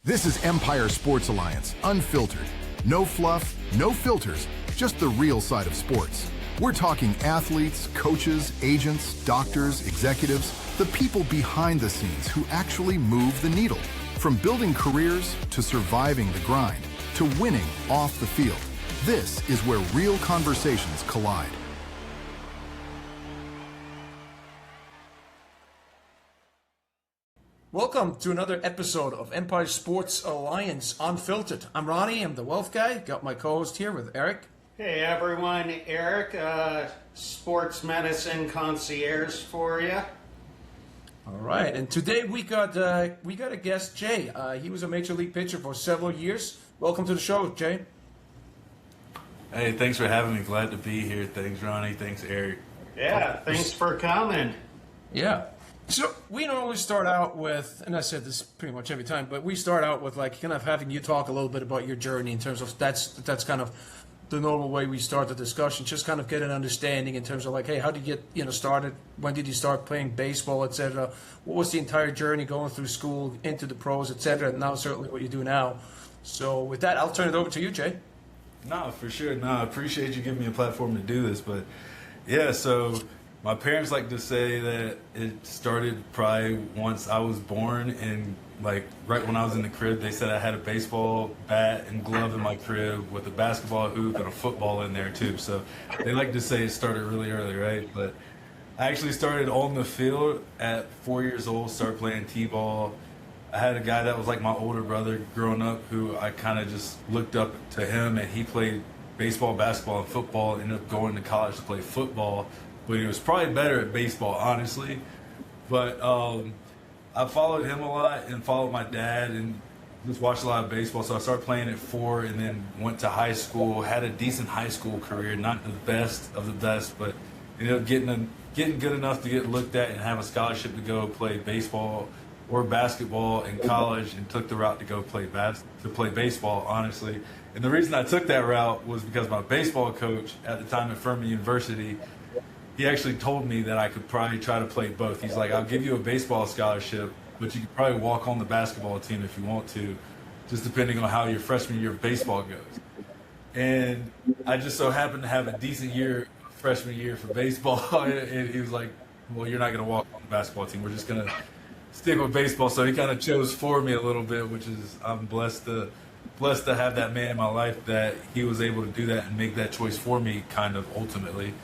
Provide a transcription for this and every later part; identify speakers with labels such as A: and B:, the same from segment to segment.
A: This is Empire Sports Alliance, Unfiltered. No fluff, no filters, just the real side of sports. We're talking athletes, coaches, agents, doctors, executives, the people behind the scenes who actually move the needle. From building careers to surviving the grind to winning off the field. This is where real conversations collide.
B: Welcome to another episode of Empire Sports Alliance Unfiltered. I'm Ronnie, I'm the wealth guy. Got my co-host here with Eric.
C: Hey everyone, Eric, sports medicine concierge for you.
B: All right, and today we got a guest, Jay. He was a major league pitcher for several years. Welcome to the show, Jay.
D: Hey, thanks for having me. Glad to be here. Thanks, Ronnie. Thanks, Eric.
C: Yeah, thanks for coming.
B: Yeah. So we normally start out with, and I said this pretty much every time, but we start out with like kind of having you talk a little bit about your journey in terms of that's kind of the normal way we start the discussion. Just kind of get an understanding in terms of like, hey, how did you get started? When did you start playing baseball, etc.? What was the entire journey going through school into the pros, etc.? And now certainly what you do now. So with that, I'll turn it over to you, Jay.
D: No, for sure. No, I appreciate you giving me a platform to do this. But yeah, so my parents like to say that it started probably once I was born, and like right when I was in the crib, they said I had a baseball bat and glove in my crib with a basketball hoop and a football in there too. So they like to say it started really early, right? But I actually started on the field at 4 years old, started playing t-ball. I had a guy that was like my older brother growing up who I kind of just looked up to him, and he played baseball, basketball, and football, ended up going to college to play football. But he was probably better at baseball, honestly. But I followed him a lot and followed my dad and just watched a lot of baseball. So I started playing at 4 and then went to high school, had a decent high school career, not the best of the best, but ended up getting good enough to get looked at and have a scholarship to go play baseball or basketball in college, and took the route to go play baseball, honestly. And the reason I took that route was because my baseball coach at the time at Furman University, he actually told me that I could probably try to play both. He's like, I'll give you a baseball scholarship, but you could probably walk on the basketball team if you want to, just depending on how your freshman year of baseball goes. And I just so happened to have a decent year, freshman year for baseball. And he was like, well, you're not going to walk on the basketball team. We're just going to stick with baseball. So he kind of chose for me a little bit, which is, I'm blessed to have that man in my life that he was able to do that and make that choice for me kind of ultimately.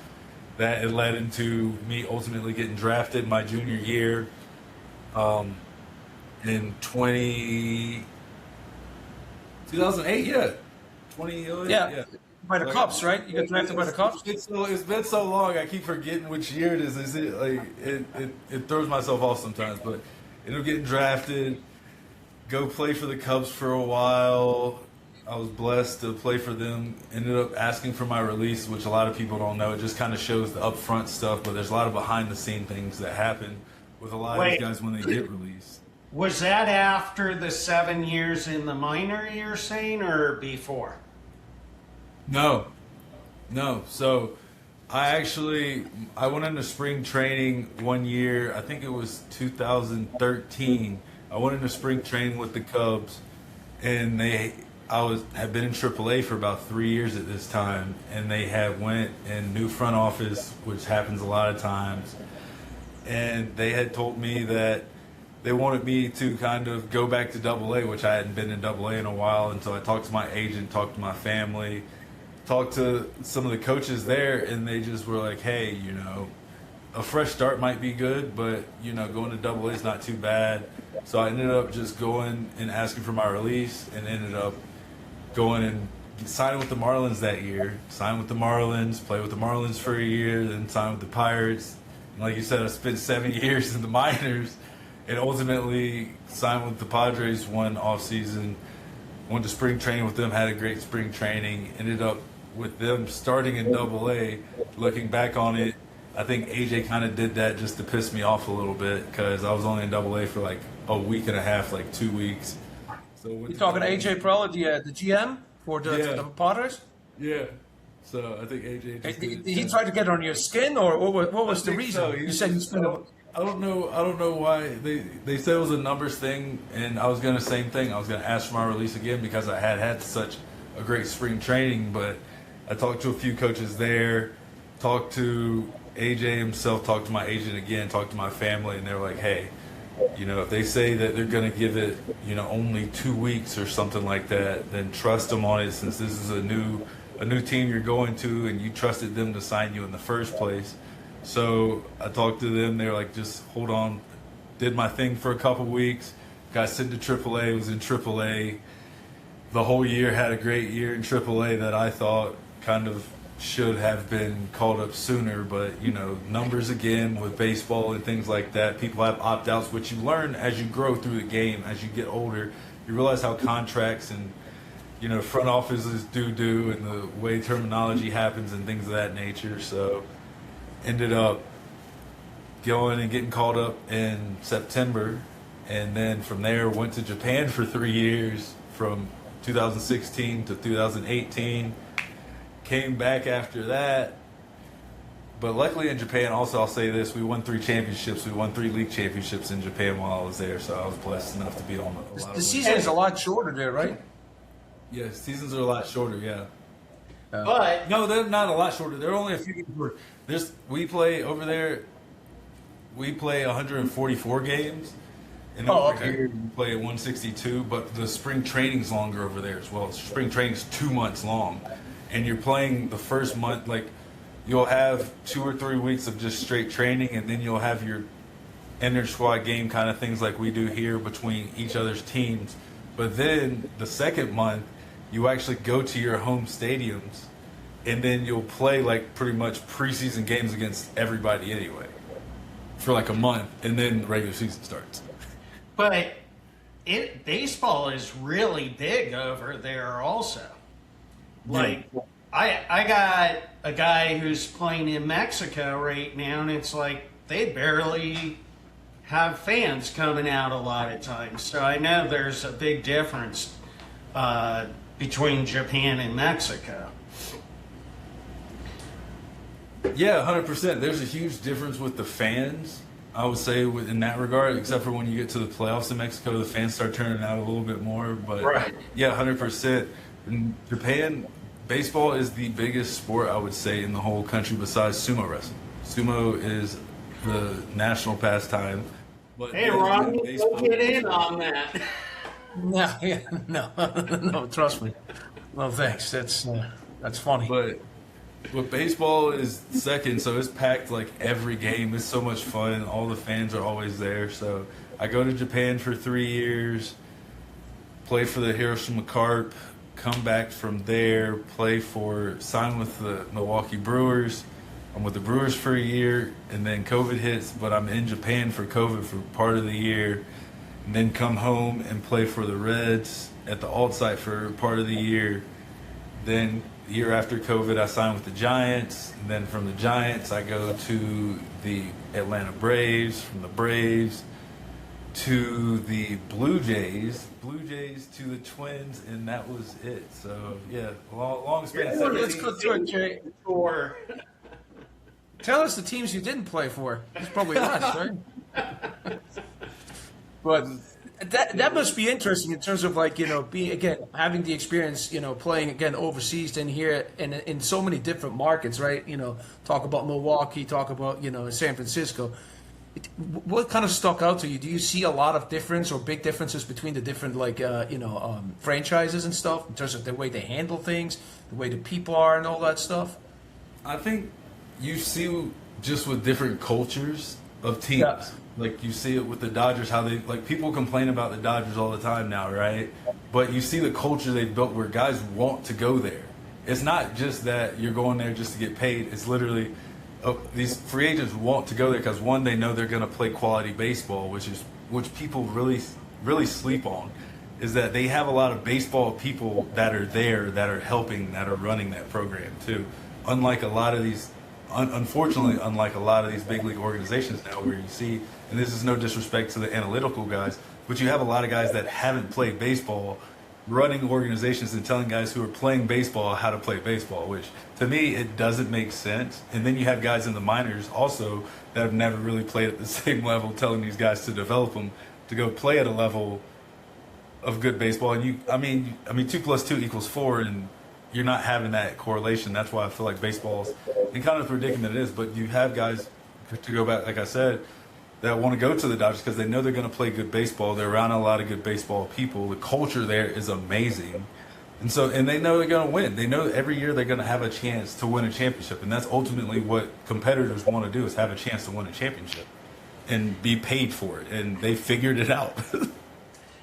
D: That it led into me ultimately getting drafted my junior year in 2008, yeah. 2011, yeah.
B: By the Cubs, right? You got drafted by the Cubs?
D: It's been so long, I keep forgetting which year it is. It throws myself off sometimes, but ended up getting drafted, go play for the Cubs for a while. I was blessed to play for them. Ended up asking for my release, which a lot of people don't know. It just kind of shows the upfront stuff, but there's a lot of behind-the-scene things that happen with a lot of these guys when they get released.
C: Was that after the 7 years in the minor, you're saying, or before?
D: No. So I went into spring training one year. I think it was 2013. I went into spring training with the Cubs, and had been in AAA for about 3 years at this time, and they had went in new front office, which happens a lot of times, and they had told me that they wanted me to kind of go back to AA, which I hadn't been in AA in a while. Until I talked to my agent, talked to my family, talked to some of the coaches there, and they just were like, hey, a fresh start might be good, but going to AA is not too bad. So I ended up just going and asking for my release, and ended up going and signing with the Marlins that year. Signed with the Marlins, played with the Marlins for a year, then signed with the Pirates. And like you said, I spent 7 years in the minors, and ultimately signed with the Padres one offseason. Went to spring training with them, had a great spring training. Ended up with them starting in AA. Looking back on it, I think AJ kind of did that just to piss me off a little bit, because I was only in AA for like a week and a half, like 2 weeks. So
B: You're talking to AJ Preller, the GM for the Padres?
D: Yeah. So I think AJ just
B: Did he try to get on your skin, or what was the reason?
D: So.
B: You said you spent
D: I don't know why they said it was a numbers thing, and I was gonna same thing. I was gonna ask for my release again because I had such a great spring training. But I talked to a few coaches there, talked to AJ himself, talked to my agent again, talked to my family, and they were like, hey, you know, if they say that they're gonna give it, you know, only 2 weeks or something like that, then trust them on it, since this is a new team you're going to, and you trusted them to sign you in the first place. So I talked to them. They were like, just hold on. Did my thing for a couple weeks. Got sent to AAA. Was in AAA the whole year. Had a great year in AAA that I thought kind of should have been called up sooner. But, you know, numbers again with baseball and things like that. People have opt-outs, which you learn as you grow through the game. As you get older, you realize how contracts and, you know, front offices do and the way terminology happens and things of that nature. So ended up going and getting called up in September, and then from there went to Japan for 3 years, from 2016 to 2018. Came back after that, but luckily in Japan, also I'll say this, we won 3 championships. We won 3 league championships in Japan while I was there, so I was blessed enough to be on a lot of
B: The season is a lot shorter there, right?
D: Yeah, seasons are a lot shorter, yeah.
C: But
D: No, they're not a lot shorter. They're only a few. We play over there. We play 144 games, and over here we play at 162. But the spring training's longer over there as well. Spring training's 2 months long, and you're playing the first month. Like, you'll have 2 or 3 weeks of just straight training, and then you'll have your inter squad game kind of things like we do here between each other's teams. But then the second month, you actually go to your home stadiums, and then you'll play like pretty much preseason games against everybody anyway for like a month, and then regular season starts.
C: But baseball is really big over there also. Like, I got a guy who's playing in Mexico right now, and it's like they barely have fans coming out a lot of times. So I know there's a big difference between Japan and Mexico.
D: Yeah, 100%. There's a huge difference with the fans, I would say, in that regard, except for when you get to the playoffs in Mexico, the fans start turning out a little bit more. But
C: Right.
D: yeah, 100%. In Japan, baseball is the biggest sport, I would say, in the whole country besides sumo wrestling. Sumo is the national pastime. But
C: Hey, Ron, go get in on that.
B: No, yeah, no, no. Trust me. No, thanks. That's funny.
D: But baseball is second, so it's packed like every game. It's so much fun. All the fans are always there. So I go to Japan for 3 years, play for the Hiroshima Carp, come back from there, sign with the Milwaukee Brewers. I'm with the Brewers for a year, and then COVID hits, but I'm in Japan for COVID for part of the year, and then come home and play for the Reds at the alt site for part of the year. Then the year after COVID, I signed with the Giants, and then from the Giants, I go to the Atlanta Braves, from the Braves to the Blue Jays to the Twins, and that was it. So, yeah, long span.
B: Let's go through it, Jay.
C: Or
B: Tell us the teams you didn't play for. It's probably less, right? But that must be interesting in terms of, like, you know, being, again, having the experience, you know, playing again overseas and here and in so many different markets, right? You know, talk about Milwaukee, talk about, you know, San Francisco. What kind of stuck out to you? Do you see a lot of difference or big differences between the different, like, franchises and stuff in terms of the way they handle things, the way the people are, and all that stuff?
D: I think you see just with different cultures of teams.
B: Yeah.
D: Like, you see it with the Dodgers, how they, like, people complain about the Dodgers all the time now, right? But you see the culture they've built where guys want to go there. It's not just that you're going there just to get paid. It's literally these free agents want to go there because, one, they know they're going to play quality baseball, which people really, really sleep on, is that they have a lot of baseball people that are there, that are helping, that are running that program too. Unlike a lot of these, unfortunately, unlike a lot of these big league organizations now, where you see, and this is no disrespect to the analytical guys, but you have a lot of guys that haven't played baseball running organizations and telling guys who are playing baseball how to play baseball, which to me, it doesn't make sense. And then you have guys in the minors also that have never really played at the same level telling these guys to develop them to go play at a level of good baseball. And I mean, 2 + 2 = 4, and you're not having that correlation. That's why I feel like baseball's in kind of the predicament it is. But you have guys, to go back, like I said, that want to go to the Dodgers because they know they're going to play good baseball. They're around a lot of good baseball people. The culture there is amazing. And they know they're going to win. They know every year they're going to have a chance to win a championship. And that's ultimately what competitors want to do, is have a chance to win a championship and be paid for it. And they figured it out.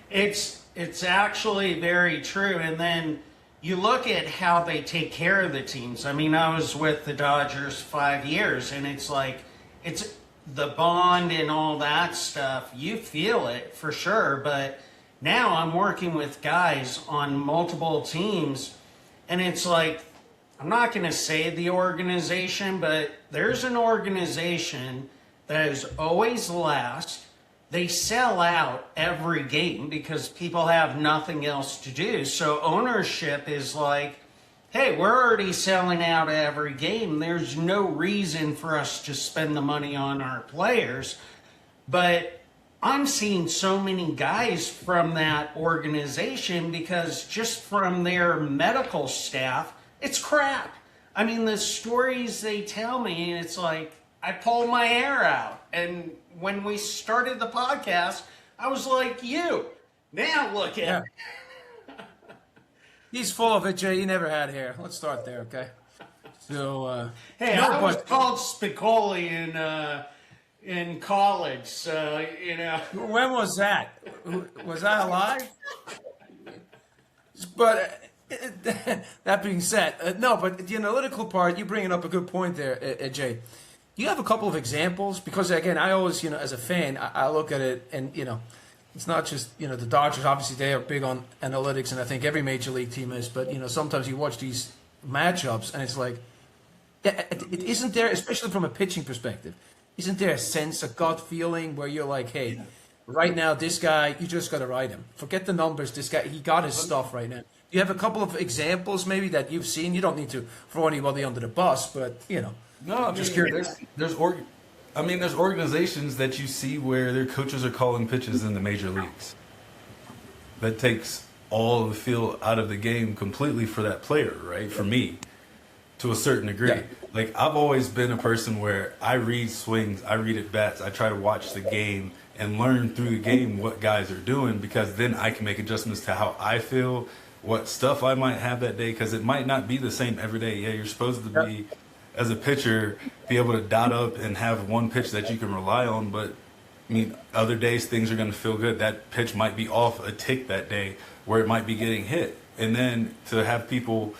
C: It's actually very true. And then you look at how they take care of the teams. I mean, I was with the Dodgers 5 years, and it's like, it's the bond and all that stuff. You feel it for sure. But now I'm working with guys on multiple teams, and it's like, I'm not going to say the organization, but there's an organization that is always last. They sell out every game because people have nothing else to do. So ownership is like, hey, we're already selling out every game. There's no reason for us to spend the money on our players. But I'm seeing so many guys from that organization because just from their medical staff, it's crap. I mean, the stories they tell me, it's like, I pulled my hair out. And when we started the podcast, I was like, you. Now look at it.
B: He's full of it, Jay. He never had hair. Let's start there, okay? So,
C: hey, I was called Spicoli in college, so, you know.
B: When was that? Was I alive? But that being said, no, but the analytical part, you're bringing up a good point there, Jay. You have a couple of examples, because again, I always, as a fan, I look at it, and it's not just the Dodgers. Obviously, they are big on analytics, and I think every major league team is. But sometimes you watch these matchups, and it's like, it isn't there, especially from a pitching perspective. Isn't there a sense, a gut feeling where you're like, hey, right now this guy, you just got to ride him. Forget the numbers. This guy, he got his stuff right now. Do you have a couple of examples maybe that you've seen? You don't need to throw anybody under the bus, but
D: No, I mean,
B: just curious.
D: There's organizations that you see where their coaches are calling pitches in the major leagues. That takes all of the feel out of the game completely for that player, right? For me, to a certain degree.
B: Yeah.
D: Like, I've always been a person where I read swings, I read at bats, I try to watch the game and learn through the game what guys are doing, because then I can make adjustments to how I feel, what stuff I might have that day, because it might not be the same every day. Yeah, you're supposed to be, as a pitcher, be able to dot up and have one pitch that you can rely on, but I mean, other days things are going to feel good. That pitch might be off a tick that day where it might be getting hit. And then to have people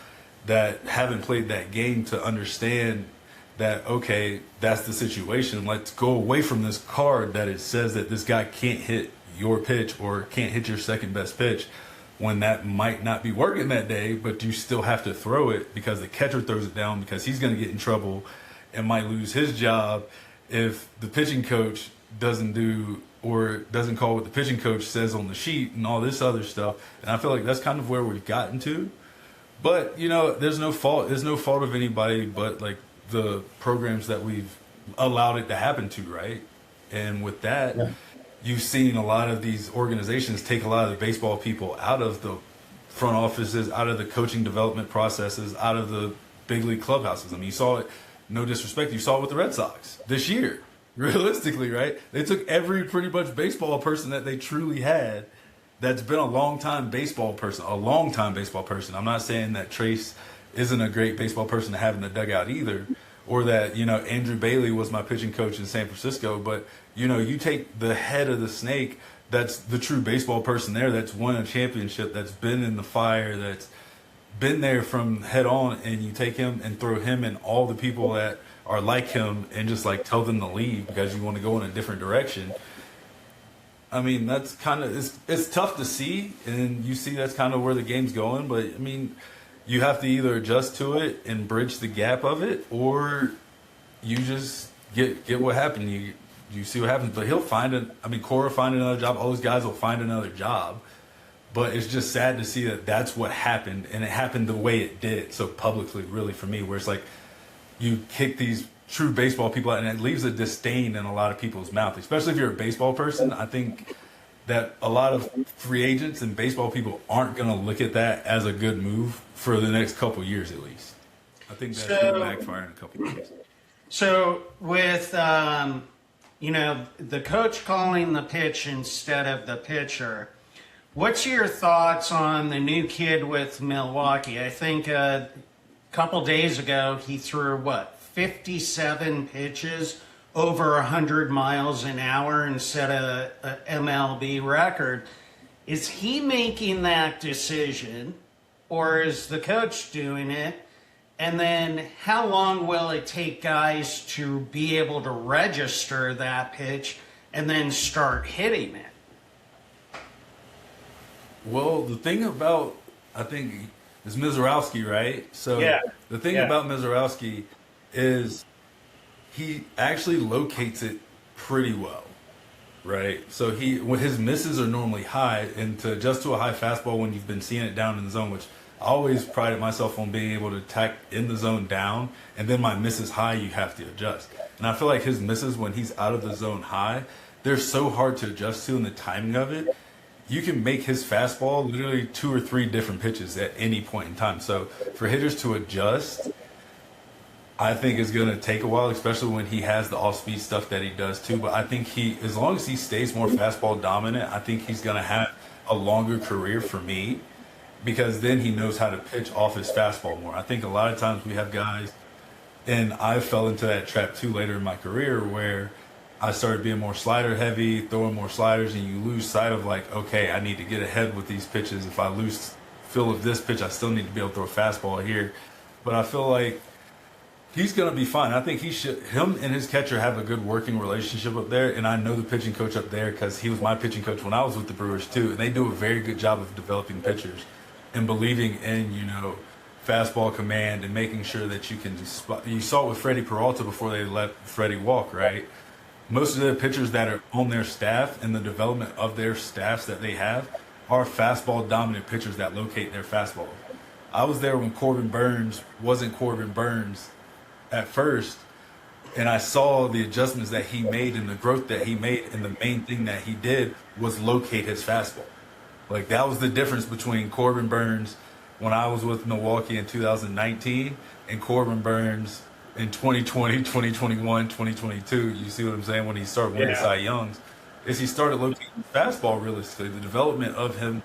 D: that haven't played that game to understand that, okay, that's the situation. Let's go away from this card that it says that this guy can't hit your pitch or can't hit your second best pitch, when that might not be working that day, but you still have to throw it because the catcher throws it down, because he's going to get in trouble and might lose his job if the pitching coach doesn't do or doesn't call what the pitching coach says on the sheet and all this other stuff. And I feel like that's kind of where we've gotten to. But, there's no fault of anybody but like the programs that we've allowed it to happen to, right? And with that, you've seen a lot of these organizations take a lot of the baseball people out of the front offices, out of the coaching development processes, out of the big league clubhouses. I mean, you saw it, no disrespect, you saw it with the Red Sox this year, realistically, right? They took every pretty much baseball person that they truly had that's been a long-time baseball person. I'm not saying that Trace isn't a great baseball person to have in the dugout either, or that, Andrew Bailey was my pitching coach in San Francisco, but, you take the head of the snake, that's the true baseball person there, that's won a championship, that's been in the fire, that's been there from head on, and you take him and throw him and all the people that are like him and just like tell them to leave because you want to go in a different direction. I mean, that's kind of, it's tough to see, and you see that's kind of where the game's going, but I mean, you have to either adjust to it and bridge the gap of it, or you just get what happened. You see what happens, but he'll find Cora find another job. All those guys will find another job, But it's just sad to see that that's what happened, and it happened the way it did so publicly, really, for me, where it's like you kick these true baseball people out, and it leaves a disdain in a lot of people's mouth, especially if you're a baseball person. I think that a lot of free agents and baseball people aren't going to look at that as a good move for the next couple of years, at least. I think that's going to backfire in a couple of years.
C: So with, you know, the coach calling the pitch instead of the pitcher, what's your thoughts on the new kid with Milwaukee? I think a couple days ago he threw, 57 pitches over 100 miles an hour and set a MLB record. Is he making that decision, or is the coach doing it? And then how long will it take guys to be able to register that pitch and then start hitting it?
D: Well, the thing about, I think, is Mizorowski, right? So
C: Yeah.
D: the thing about Mizorowski is he actually locates it pretty well, right? So when his misses are normally high, and to adjust to a high fastball when you've been seeing it down in the zone, which I always prided myself on being able to attack in the zone down, and then my misses high, you have to adjust. And I feel like his misses when he's out of the zone high, they're so hard to adjust to, and the timing of it, you can make his fastball literally 2 or 3 different pitches at any point in time. So for hitters to adjust, I think it's going to take a while, especially when he has the off-speed stuff that he does too. But I think as long as he stays more fastball dominant, I think he's going to have a longer career for me, because then he knows how to pitch off his fastball more. I think a lot of times we have guys, and I fell into that trap too later in my career, where I started being more slider heavy, throwing more sliders, and you lose sight of like, okay, I need to get ahead with these pitches. If I lose feel of this pitch, I still need to be able to throw a fastball here. But I feel like he's going to be fine. I think him and his catcher have a good working relationship up there, and I know the pitching coach up there because he was my pitching coach when I was with the Brewers too, and they do a very good job of developing pitchers and believing in, fastball command and making sure that you can spot. You saw it with Freddie Peralta before they let Freddie walk, right? Most of the pitchers that are on their staff and the development of their staffs that they have are fastball dominant pitchers that locate their fastball. I was there when Corbin Burns wasn't Corbin Burns at first, and I saw the adjustments that he made and the growth that he made, and the main thing that he did was locate his fastball. Like, that was the difference between Corbin Burns when I was with Milwaukee in 2019 and Corbin Burns in 2020, 2021, 2022. You see what I'm saying? When he started winning Cy Youngs, is he started locating his fastball realistically. The development of him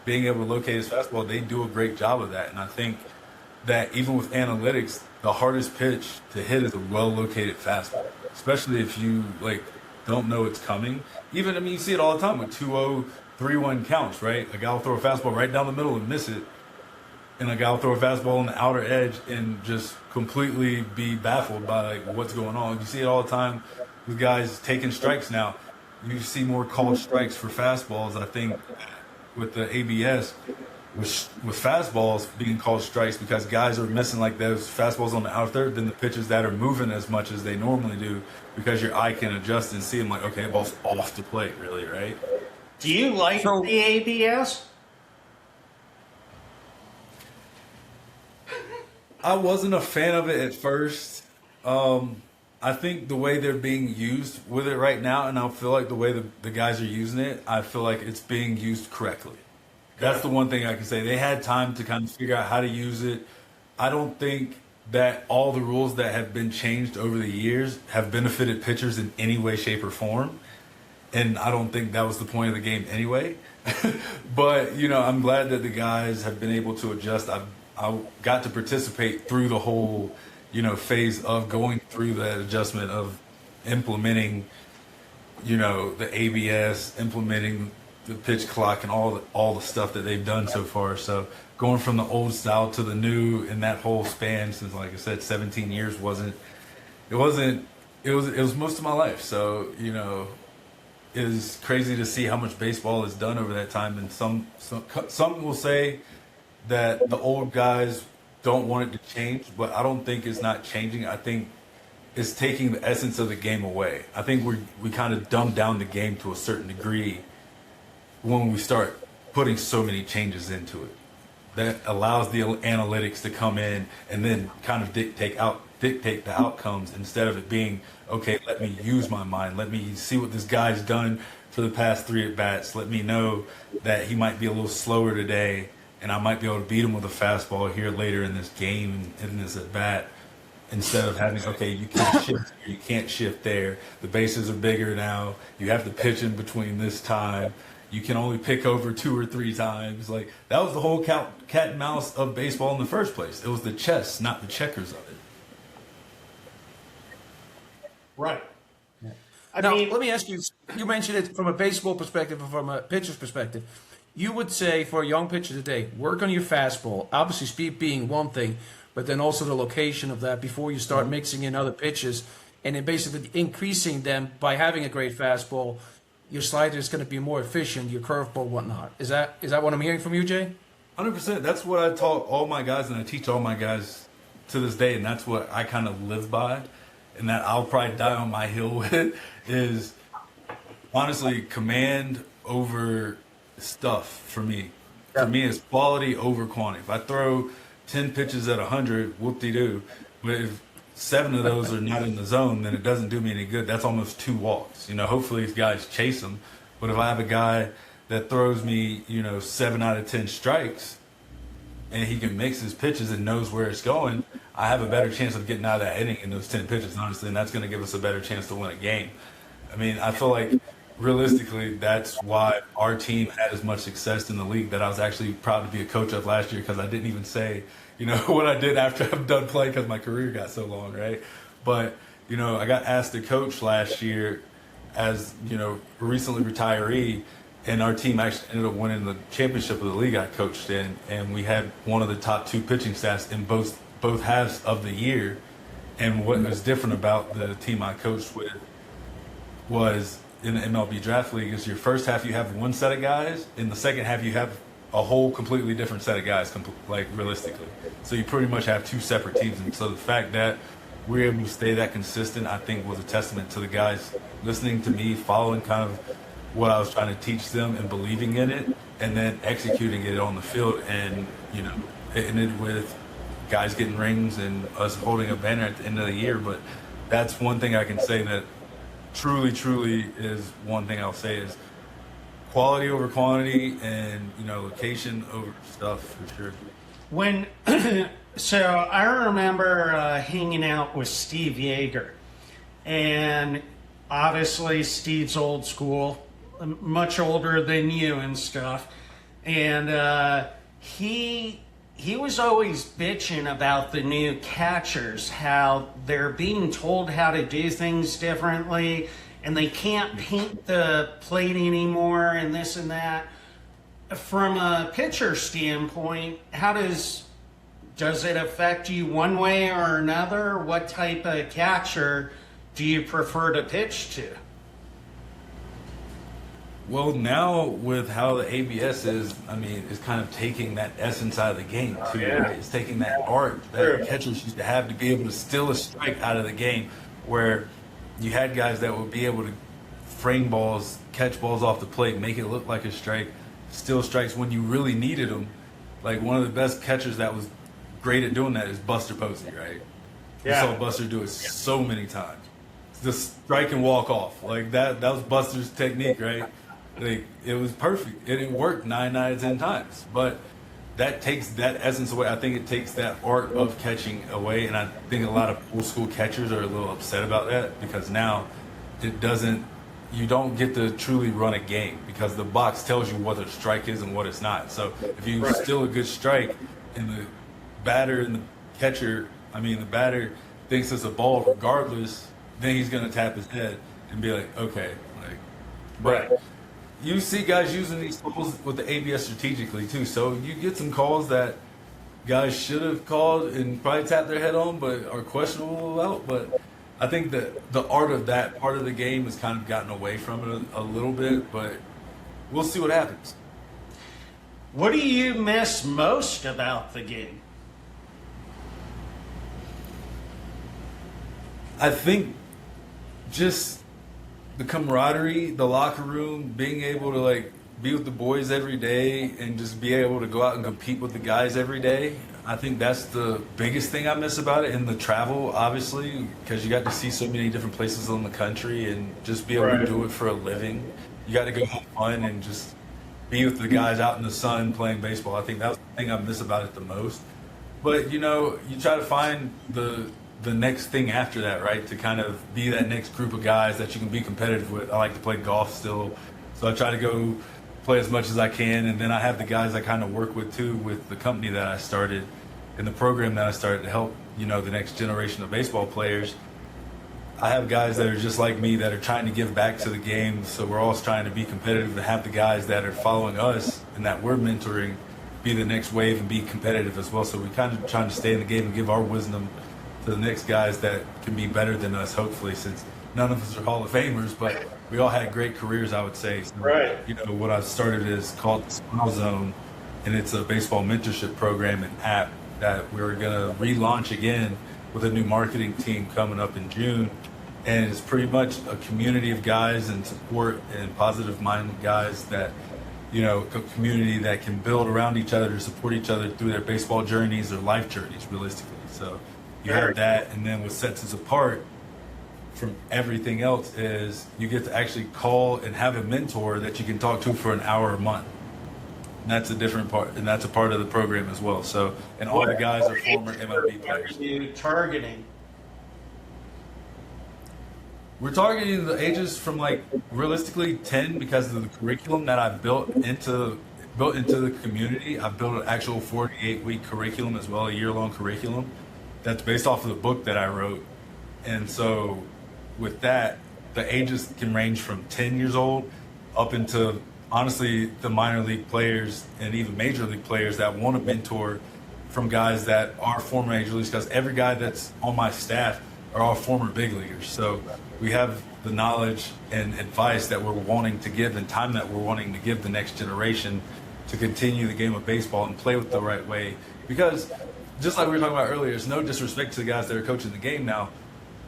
D: being able to locate his fastball, they do a great job of that. And I think that even with analytics, the hardest pitch to hit is a well-located fastball, especially if you don't know it's coming. Even, you see it all the time with 2-0, 3-1 counts, right? A guy will throw a fastball right down the middle and miss it, and a guy will throw a fastball on the outer edge and just completely be baffled by what's going on. You see it all the time with guys taking strikes now. You see more called strikes for fastballs, I think, with the ABS, with fastballs being called strikes, because guys are missing those fastballs on the outer third than the pitches that are moving as much as they normally do, because your eye can adjust and see them okay, ball's off the plate, really, right?
C: Do you like the ABS?
D: I wasn't a fan of it at first. I think the way they're being used with it right now, and I feel like the way the guys are using it, I feel like it's being used correctly. That's the one thing I can say. They had time to kind of figure out how to use it. I don't think that all the rules that have been changed over the years have benefited pitchers in any way, shape, or form. And I don't think that was the point of the game anyway. But, I'm glad that the guys have been able to adjust. I got to participate through the whole, phase of going through that adjustment of implementing, the ABS, implementing the pitch clock, and all the stuff that they've done so far. So going from the old style to the new in that whole span, since, like I said, 17 years it was most of my life. So, it is crazy to see how much baseball has done over that time. And some will say that the old guys don't want it to change, but I don't think it's not changing. I think it's taking the essence of the game away. I think we kind of dumbed down the game to a certain degree when we start putting so many changes into it that allows the analytics to come in and then kind of dictate the outcomes, instead of it being, okay, let me use my mind, let me see what this guy's done for the past 3 at bats, let me know that he might be a little slower today and I might be able to beat him with a fastball here later in this game, in this at bat, instead of having, okay, you can't shift here, you can't shift there, the bases are bigger now, you have to pitch in between this time, you can only pick over 2 or 3 times. Like, that was the whole cat and mouse of baseball in the first place. It was the chess, not the checkers of it.
C: Right.
B: Now, let me ask you, you mentioned it from a baseball perspective and from a pitcher's perspective. You would say for a young pitcher today, work on your fastball, obviously speed being one thing, but then also the location of that before you start mixing in other pitches, and then basically increasing them by having a great fastball. Your slider is going to be more efficient, your curveball, whatnot. Is that what I'm hearing from you, Jay?
D: 100%. That's what I taught all my guys, and I teach all my guys to this day, and that's what I kind of live by, and that I'll probably die on my hill with, is honestly command over stuff for me. Yeah. For me, it's quality over quantity. If I throw 10 pitches at 100, whoop-de-doo. But if 7 of those are not in the zone, then it doesn't do me any good. That's almost 2 walks. Hopefully these guys chase them. But if I have a guy that throws me, 7 out of 10 strikes, and he can mix his pitches and knows where it's going, I have a better chance of getting out of that inning in those 10 pitches, honestly, and that's going to give us a better chance to win a game. I mean, I feel like realistically, that's why our team had as much success in the league, that I was actually proud to be a coach of last year, because I didn't even say, what I did after I'm done playing, because my career got so long, right? But, I got asked to coach last year as, a recently retiree, and our team actually ended up winning the championship of the league I coached in, and we had one of the top 2 pitching staffs in both halves of the year. And what was different about the team I coached with was, in the MLB draft league, is your first half you have one set of guys, in the second half you have a whole completely different set of guys, like realistically. So you pretty much have 2 separate teams. And so the fact that we were able to stay that consistent, I think, was a testament to the guys listening to me, following kind of what I was trying to teach them and believing in it, and then executing it on the field. And, it ended with guys getting rings and us holding a banner at the end of the year. But that's one thing I can say that truly is one thing I'll say is quality over quantity, and location over stuff, for sure.
C: When so I remember hanging out with Steve Yeager, and obviously Steve's old school, much older than you and stuff, and he was always bitching about the new catchers, how they're being told how to do things differently, and they can't paint the plate anymore, and this and that. From a pitcher standpoint, how does it affect you one way or another? What type of catcher do you prefer to pitch to?
D: Well, now with how the ABS is, it's kind of taking that essence out of the game too. Yeah. Right? It's taking that art that catchers used to have to be able to steal a strike out of the game, where you had guys that would be able to frame balls, catch balls off the plate, make it look like a strike, steal strikes when you really needed them. Like, one of the best catchers that was great at doing that is Buster Posey, right? Yeah. You saw Buster do it so many times. Just strike and walk off. Like, that was Buster's technique, right? Like, it was perfect. It worked 9 out of 10 times. But that takes that essence away. I think it takes that art of catching away, and I think a lot of old school catchers are a little upset about that, because now you don't get to truly run a game, because the box tells you what a strike is and what it's not. So if you steal a good strike, and the batter and the catcher, the batter thinks it's a ball regardless, then he's going to tap his head and be like, okay. But you see guys using these calls with the ABS strategically too. So you get some calls that guys should have called and probably tapped their head on, but are questionable about. But I think that the art of that part of the game has kind of gotten away from it a little bit, but we'll see what happens.
C: What do you miss most about the game?
D: I think just the camaraderie, the locker room, being able to be with the boys every day and just be able to go out and compete with the guys every day. I think that's the biggest thing I miss about it, and the travel, obviously, because you got to see so many different places in the country and just be able to do it for a living. You got to go have fun and just be with the guys out in the sun playing baseball. I think that's the thing I miss about it the most. But, you know, you try to find the next thing after that, right, to kind of be that next group of guys that you can be competitive with. I like to play golf still, so I try to go play as much as I can, and then I have the guys I kind of work with too, with the company that I started and the program that I started to help, you know, the next generation of baseball players. I have guys that are just like me that are trying to give back to the game, so we're all trying to be competitive, to have the guys that are following us and that we're mentoring be the next wave and be competitive as well. So we kind of trying to stay in the game and give our wisdom to the next guys that can be better than us, hopefully, since none of us are Hall of Famers, but we all had great careers, I would say. So, you know, what I've started is called Smile Zone, and it's a baseball mentorship program and app that we're going to relaunch again with a new marketing team coming up in June. And it's pretty much a community of guys and support and positive-minded guys that, you know, a community that can build around each other to support each other through their baseball journeys or life journeys, realistically. So you have that, and then what sets us apart from everything else is you get to actually call and have a mentor that you can talk to for an hour a month. And that's a different part, and that's a part of the program as well. So, and all the guys are former MLB players.
C: Are you targeting?
D: We're targeting the ages from, like, realistically 10, because of the curriculum that I've built into the community. I've built an actual 48-week curriculum as well, a year-long curriculum that's based off of the book that I wrote. And so with that, the ages can range from 10 years old up into, honestly, the minor league players and even major league players that want to mentor from guys that are former major leagues, because every guy that's on my staff are all former big leaguers. So we have the knowledge and advice that we're wanting to give and time that we're wanting to give the next generation to continue the game of baseball and play with the right way. Because just like we were talking about earlier, it's no disrespect to the guys that are coaching the game now,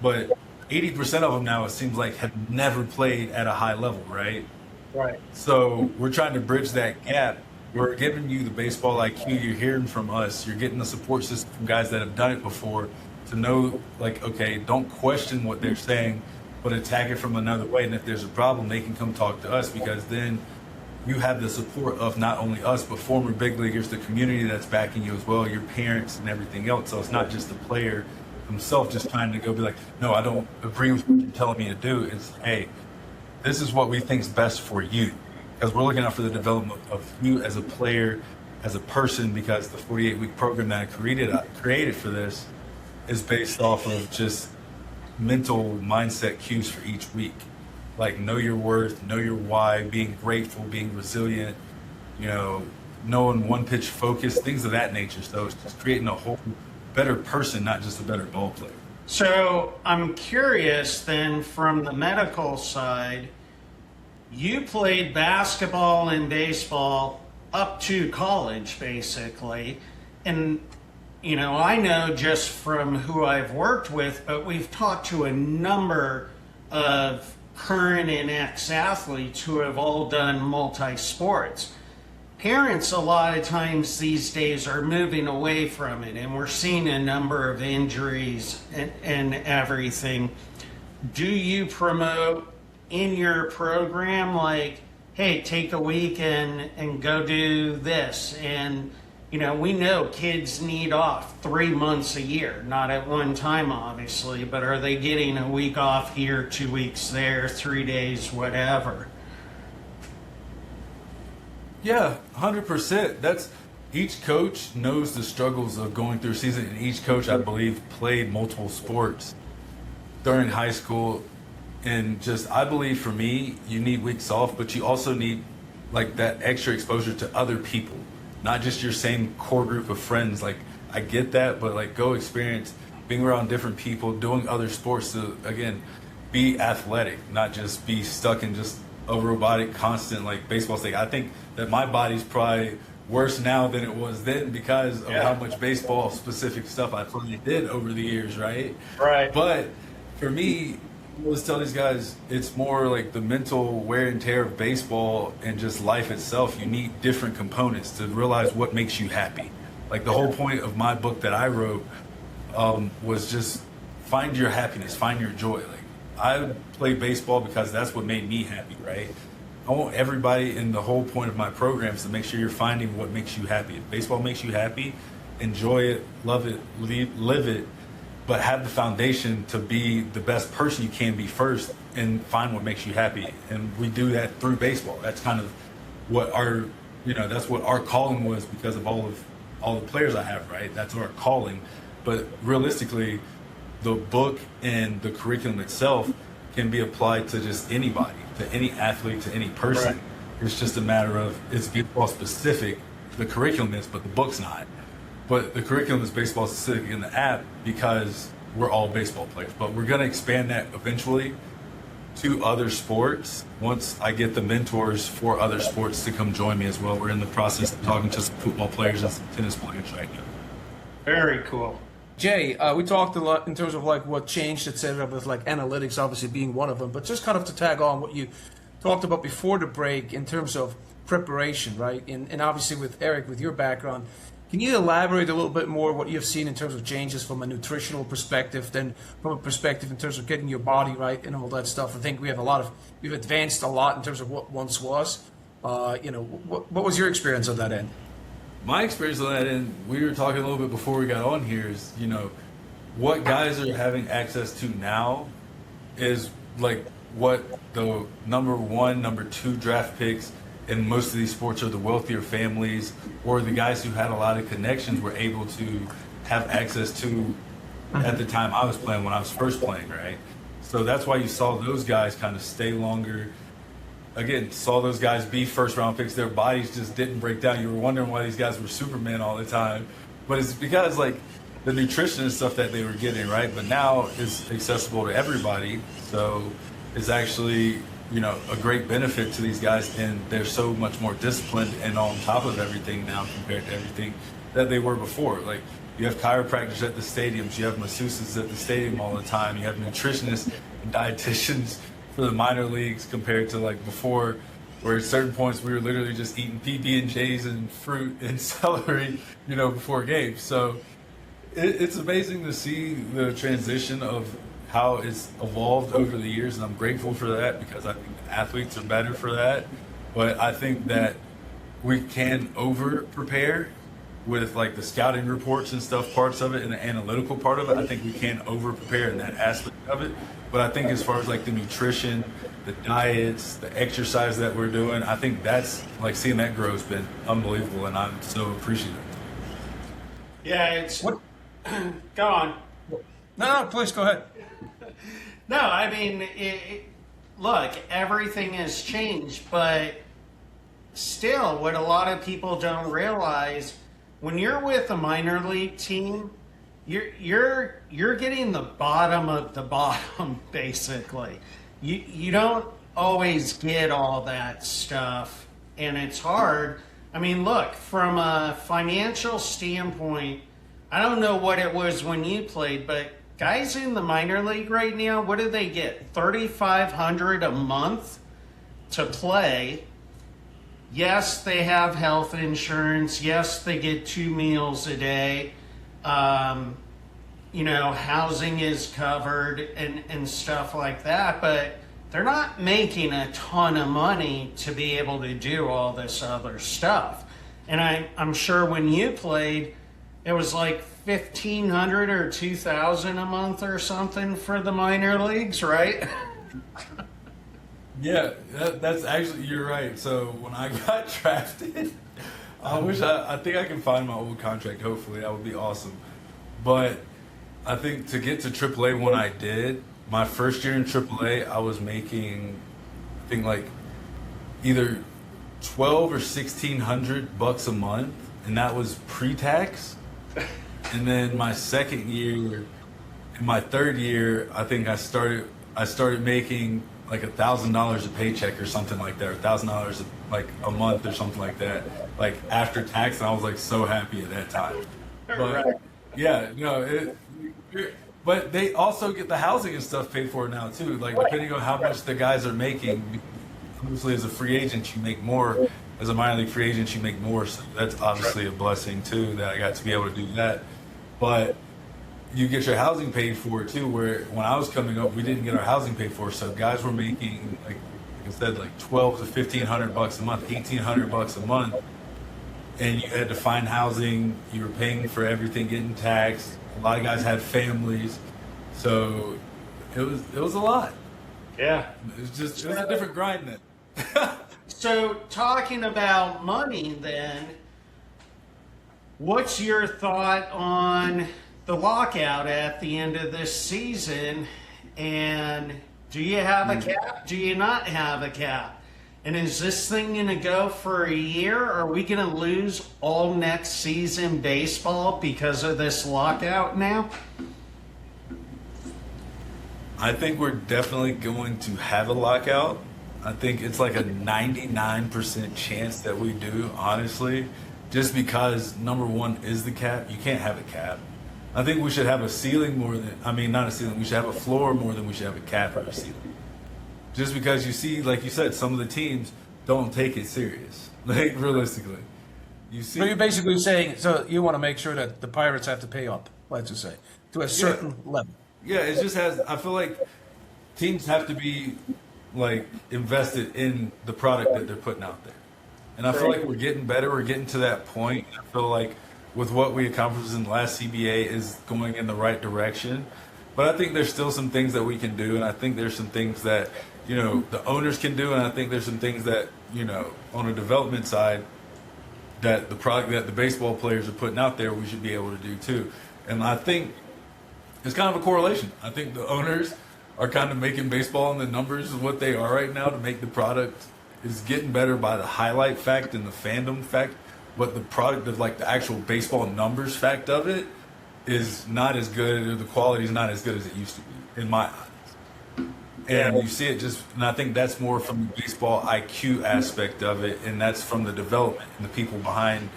D: but 80% of them now, it seems like, have never played at a high level, right?
B: Right.
D: So we're trying to bridge that gap. We're giving you the baseball IQ you're hearing from us. You're getting the support system from guys that have done it before to know, like, okay, don't question what they're saying, but attack it from another way. And if there's a problem, they can come talk to us, because then you have the support of not only us, but former big leaguers, the community that's backing you as well, your parents and everything else. So it's not just the player himself just trying to go be like, no, I don't agree with what you're telling me to do. It's, hey, this is what we think is best for you, because we're looking out for the development of you as a player, as a person, because the 48-week program that I created for this is based off of just mental mindset cues for each week. Like, know your worth, know your why, being grateful, being resilient, you know, knowing one pitch focus, things of that nature. So it's just creating a whole better person, not just a better ball player.
C: So I'm curious then, from the medical side, you played basketball and baseball up to college, basically. And, you know, I know just from who I've worked with, but we've talked to a number of current and ex-athletes who have all done multi-sports. Parents a lot of times these days are moving away from it, and we're seeing a number of injuries and everything. Do you promote in your program, like, hey, take a week and go do this? And, you know, we know kids need off 3 months a year, not at one time, obviously, but are they getting a week off here, 2 weeks there, 3 days, whatever?
D: Yeah, 100%. That's, each coach knows the struggles of going through a season, and each coach, I believe, played multiple sports during high school. And just, I believe for me, you need weeks off, but you also need, like, that extra exposure to other people, not just your same core group of friends. Like, I get that, but, like, go experience being around different people, doing other sports to, again, be athletic, not just be stuck in just a robotic, constant, like, baseball thing. I think that my body's probably worse now than it was then because of how much baseball specific stuff I probably did over the years, right?
C: Right.
D: But for me, always tell these guys it's more like the mental wear and tear of baseball and just life itself. You need different components to realize what makes you happy. Like the whole point of my book that I wrote was just find your happiness, find your joy. Like I play baseball because that's what made me happy, right? I want everybody, and the whole point of my program is to make sure you're finding what makes you happy. If baseball makes you happy, enjoy it, love it, live it, but have the foundation to be the best person you can be first and find what makes you happy. And we do that through baseball. That's kind of what that's what our calling was because of all the players I have, right? That's our calling. But realistically, the book and the curriculum itself can be applied to just anybody, to any athlete, to any person. Right. It's just a matter of, it's baseball specific, the curriculum is, but the book's not. But the curriculum is baseball specific in the app because we're all baseball players. But we're going to expand that eventually to other sports once I get the mentors for other sports to come join me as well. We're in the process of talking to some football players and some tennis players right now.
C: Very cool.
B: Jay, we talked a lot in terms of like what changed, et cetera, with like analytics obviously being one of them, but just kind of to tag on what you talked about before the break in terms of preparation, right? And obviously with Eric, with your background, can you elaborate a little bit more what you've seen in terms of changes from a nutritional perspective, then from a perspective in terms of getting your body right and all that stuff? I think we've advanced a lot in terms of what once was. What was your experience on that end?
D: My experience on that end, we were talking a little bit before we got on here, is, what guys are having access to now is like what the number 1, number 2 draft picks in most of these sports are the wealthier families or the guys who had a lot of connections were able to have access to at the time I was playing, when I was first playing, right? So that's why you saw those guys kind of stay longer. Again, saw those guys be first-round picks. Their bodies just didn't break down. You were wondering why these guys were Superman all the time. But it's because, like, the nutrition and stuff that they were getting, right? But now it's accessible to everybody. So it's actually, a great benefit to these guys. And they're so much more disciplined and on top of everything now compared to everything that they were before. Like, you have chiropractors at the stadiums. You have masseuses at the stadium all the time. You have nutritionists and dietitians for the minor leagues compared to like before, where at certain points we were literally just eating PB&Js and fruit and celery, before games. So it's amazing to see the transition of how it's evolved over the years, and I'm grateful for that because I think the athletes are better for that. But I think that we can over prepare with like the scouting reports and stuff, parts of it, and the analytical part of it. I think we can over prepare in that aspect of it. But I think as far as like the nutrition, the diets, the exercise that we're doing, I think that's like seeing that grow has been unbelievable, and I'm so appreciative.
C: Yeah, it's what? Go on.
B: No, please go ahead.
C: No, I mean, look, everything has changed, but still, what a lot of people don't realize, when you're with a minor league team, you're getting the bottom of the bottom, basically. You don't always get all that stuff, and it's hard. I mean, look, from a financial standpoint, I don't know what it was when you played, but guys in the minor league right now, what do they get? $3,500 a month to play. Yes, they have health insurance. Yes, they get 2 meals a day. Housing is covered and stuff like that, but they're not making a ton of money to be able to do all this other stuff. And I'm sure when you played, it was like $1,500 or $2,000 a month or something for the minor leagues, right?
D: Yeah, that's actually, you're right. So when I got drafted, I think I can find my old contract, hopefully. That would be awesome. But I think to get to AAA when I did, my first year in AAA, I was making, I think like either $1,200 or $1,600 a month, and that was pre-tax. And then my second year, in my third year, I think I started making like $1,000 a paycheck or something like that, or $1,000 like a month or something like that, like after tax. And I was like so happy at that time. But yeah, no, But they also get the housing and stuff paid for now too. Like depending on how much the guys are making. Obviously, as a free agent, you make more. As a minor league free agent, you make more. So that's obviously a blessing too that I got to be able to do that. But you get your housing paid for too. Where when I was coming up, we didn't get our housing paid for. So guys were making like I said, like $1,200 to $1,500 a month, $1,800 a month, and you had to find housing. You were paying for everything, getting taxed. A lot of guys had families, so it was a lot.
C: Yeah,
D: It was a different grind then.
C: So, talking about money, then, what's your thought on the lockout at the end of this season? And do you have a cap? Do you not have a cap? And is this thing going to go for a year? Are we going to lose all next season baseball because of this lockout now?
D: I think we're definitely going to have a lockout. I think it's like a 99% chance that we do, honestly, just because number one is the cap. You can't have a cap. I think we should have a ceiling more than, not a ceiling. We should have a floor more than we should have a cap or a ceiling. Just because you see, like you said, some of the teams don't take it serious. Like, realistically. You see.
B: So you're basically saying, so you want to make sure that the Pirates have to pay up, let's just say, to a certain level.
D: Yeah, it just has, I feel like teams have to be, like, invested in the product that they're putting out there. And I feel like we're getting better. We're getting to that point. I feel like with what we accomplished in the last CBA is going in the right direction. But I think there's still some things that we can do, and I think there's some things that, the owners can do, and I think there's some things that, on a development side that the product that the baseball players are putting out there we should be able to do too. And I think it's kind of a correlation. I think the owners are kind of making baseball and the numbers of what they are right now to make the product is getting better by the highlight fact and the fandom fact, but the product of like the actual baseball numbers fact of it is not as good, or the quality is not as good as it used to be, in my eyes. And you see it and I think that's more from the baseball IQ aspect of it, and that's from the development and the people behind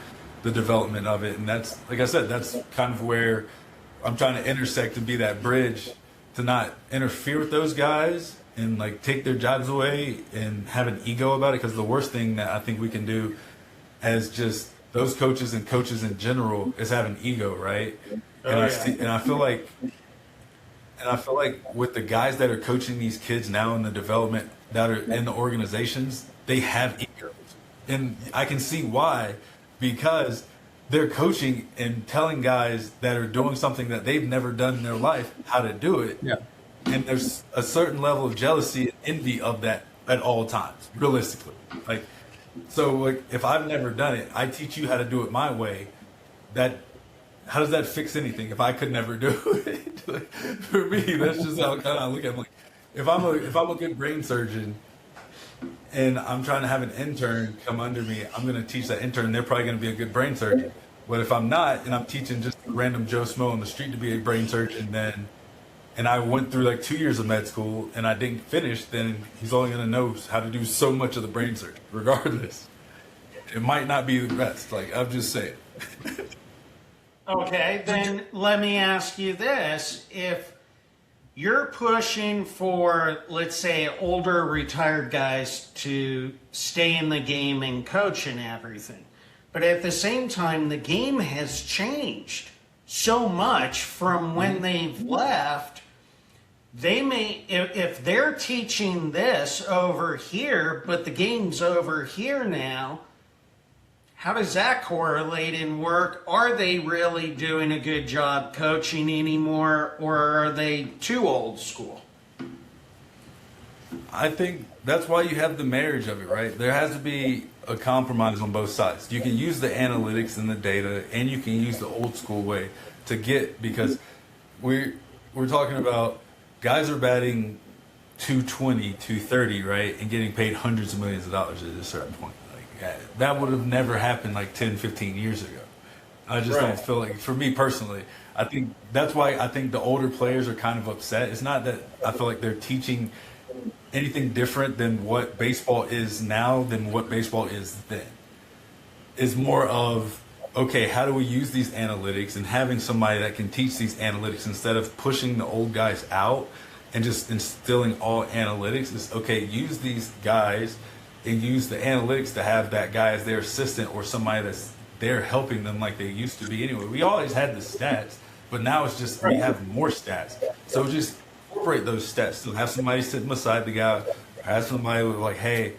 D: the development of it. And that's, like I said, that's kind of where I'm trying to intersect and be that bridge to not interfere with those guys and like take their jobs away and have an ego about it. Because the worst thing that I think we can do as just those coaches and coaches in general is have an ego, right? And I feel like with the guys that are coaching these kids now in the development that are in the organizations, they have egos. And I can see why, because they're coaching and telling guys that are doing something that they've never done in their life how to do it. Yeah. And there's a certain level of jealousy and envy of that at all times, realistically. Like, so like if I've never done it, I teach you how to do it my way. How does that fix anything if I could never do it? Like, for me, that's just how kind of I look at it. Like, if I'm a good brain surgeon and I'm trying to have an intern come under me, I'm going to teach that intern. They're probably going to be a good brain surgeon. But if I'm not, and I'm teaching just a random Joe Smo on the street to be a brain surgeon, and I went through like 2 years of med school and I didn't finish, then he's only going to know how to do so much of the brain surgery, regardless. It might not be the best. Like, I'm just saying.
C: Okay, then let me ask you this. If you're pushing for, let's say, older retired guys to stay in the game and coach and everything, but at the same time, the game has changed so much from when they've left, they may, if they're teaching this over here, but the game's over here now, how does that correlate and work? Are they really doing a good job coaching anymore, or are they too old school?
D: I think that's why you have the marriage of it, right? There has to be a compromise on both sides. You can use the analytics and the data, and you can use the old school way to get, because we're talking about guys are batting 220, 230, right, and getting paid hundreds of millions of dollars at a certain point. That would have never happened like 10, 15 years ago. I just don't feel like, for me personally, I think that's why I think the older players are kind of upset. It's not that I feel like they're teaching anything different than what baseball is now than what baseball is then. It's more of okay, how do we use these analytics, and having somebody that can teach these analytics instead of pushing the old guys out and just instilling all analytics is, okay, use these guys and use the analytics to have that guy as their assistant or somebody that's there helping them like they used to be anyway. We always had the stats, but now it's just we have more stats. So just incorporate those stats. So have somebody sitting beside the guy, have somebody with like, hey,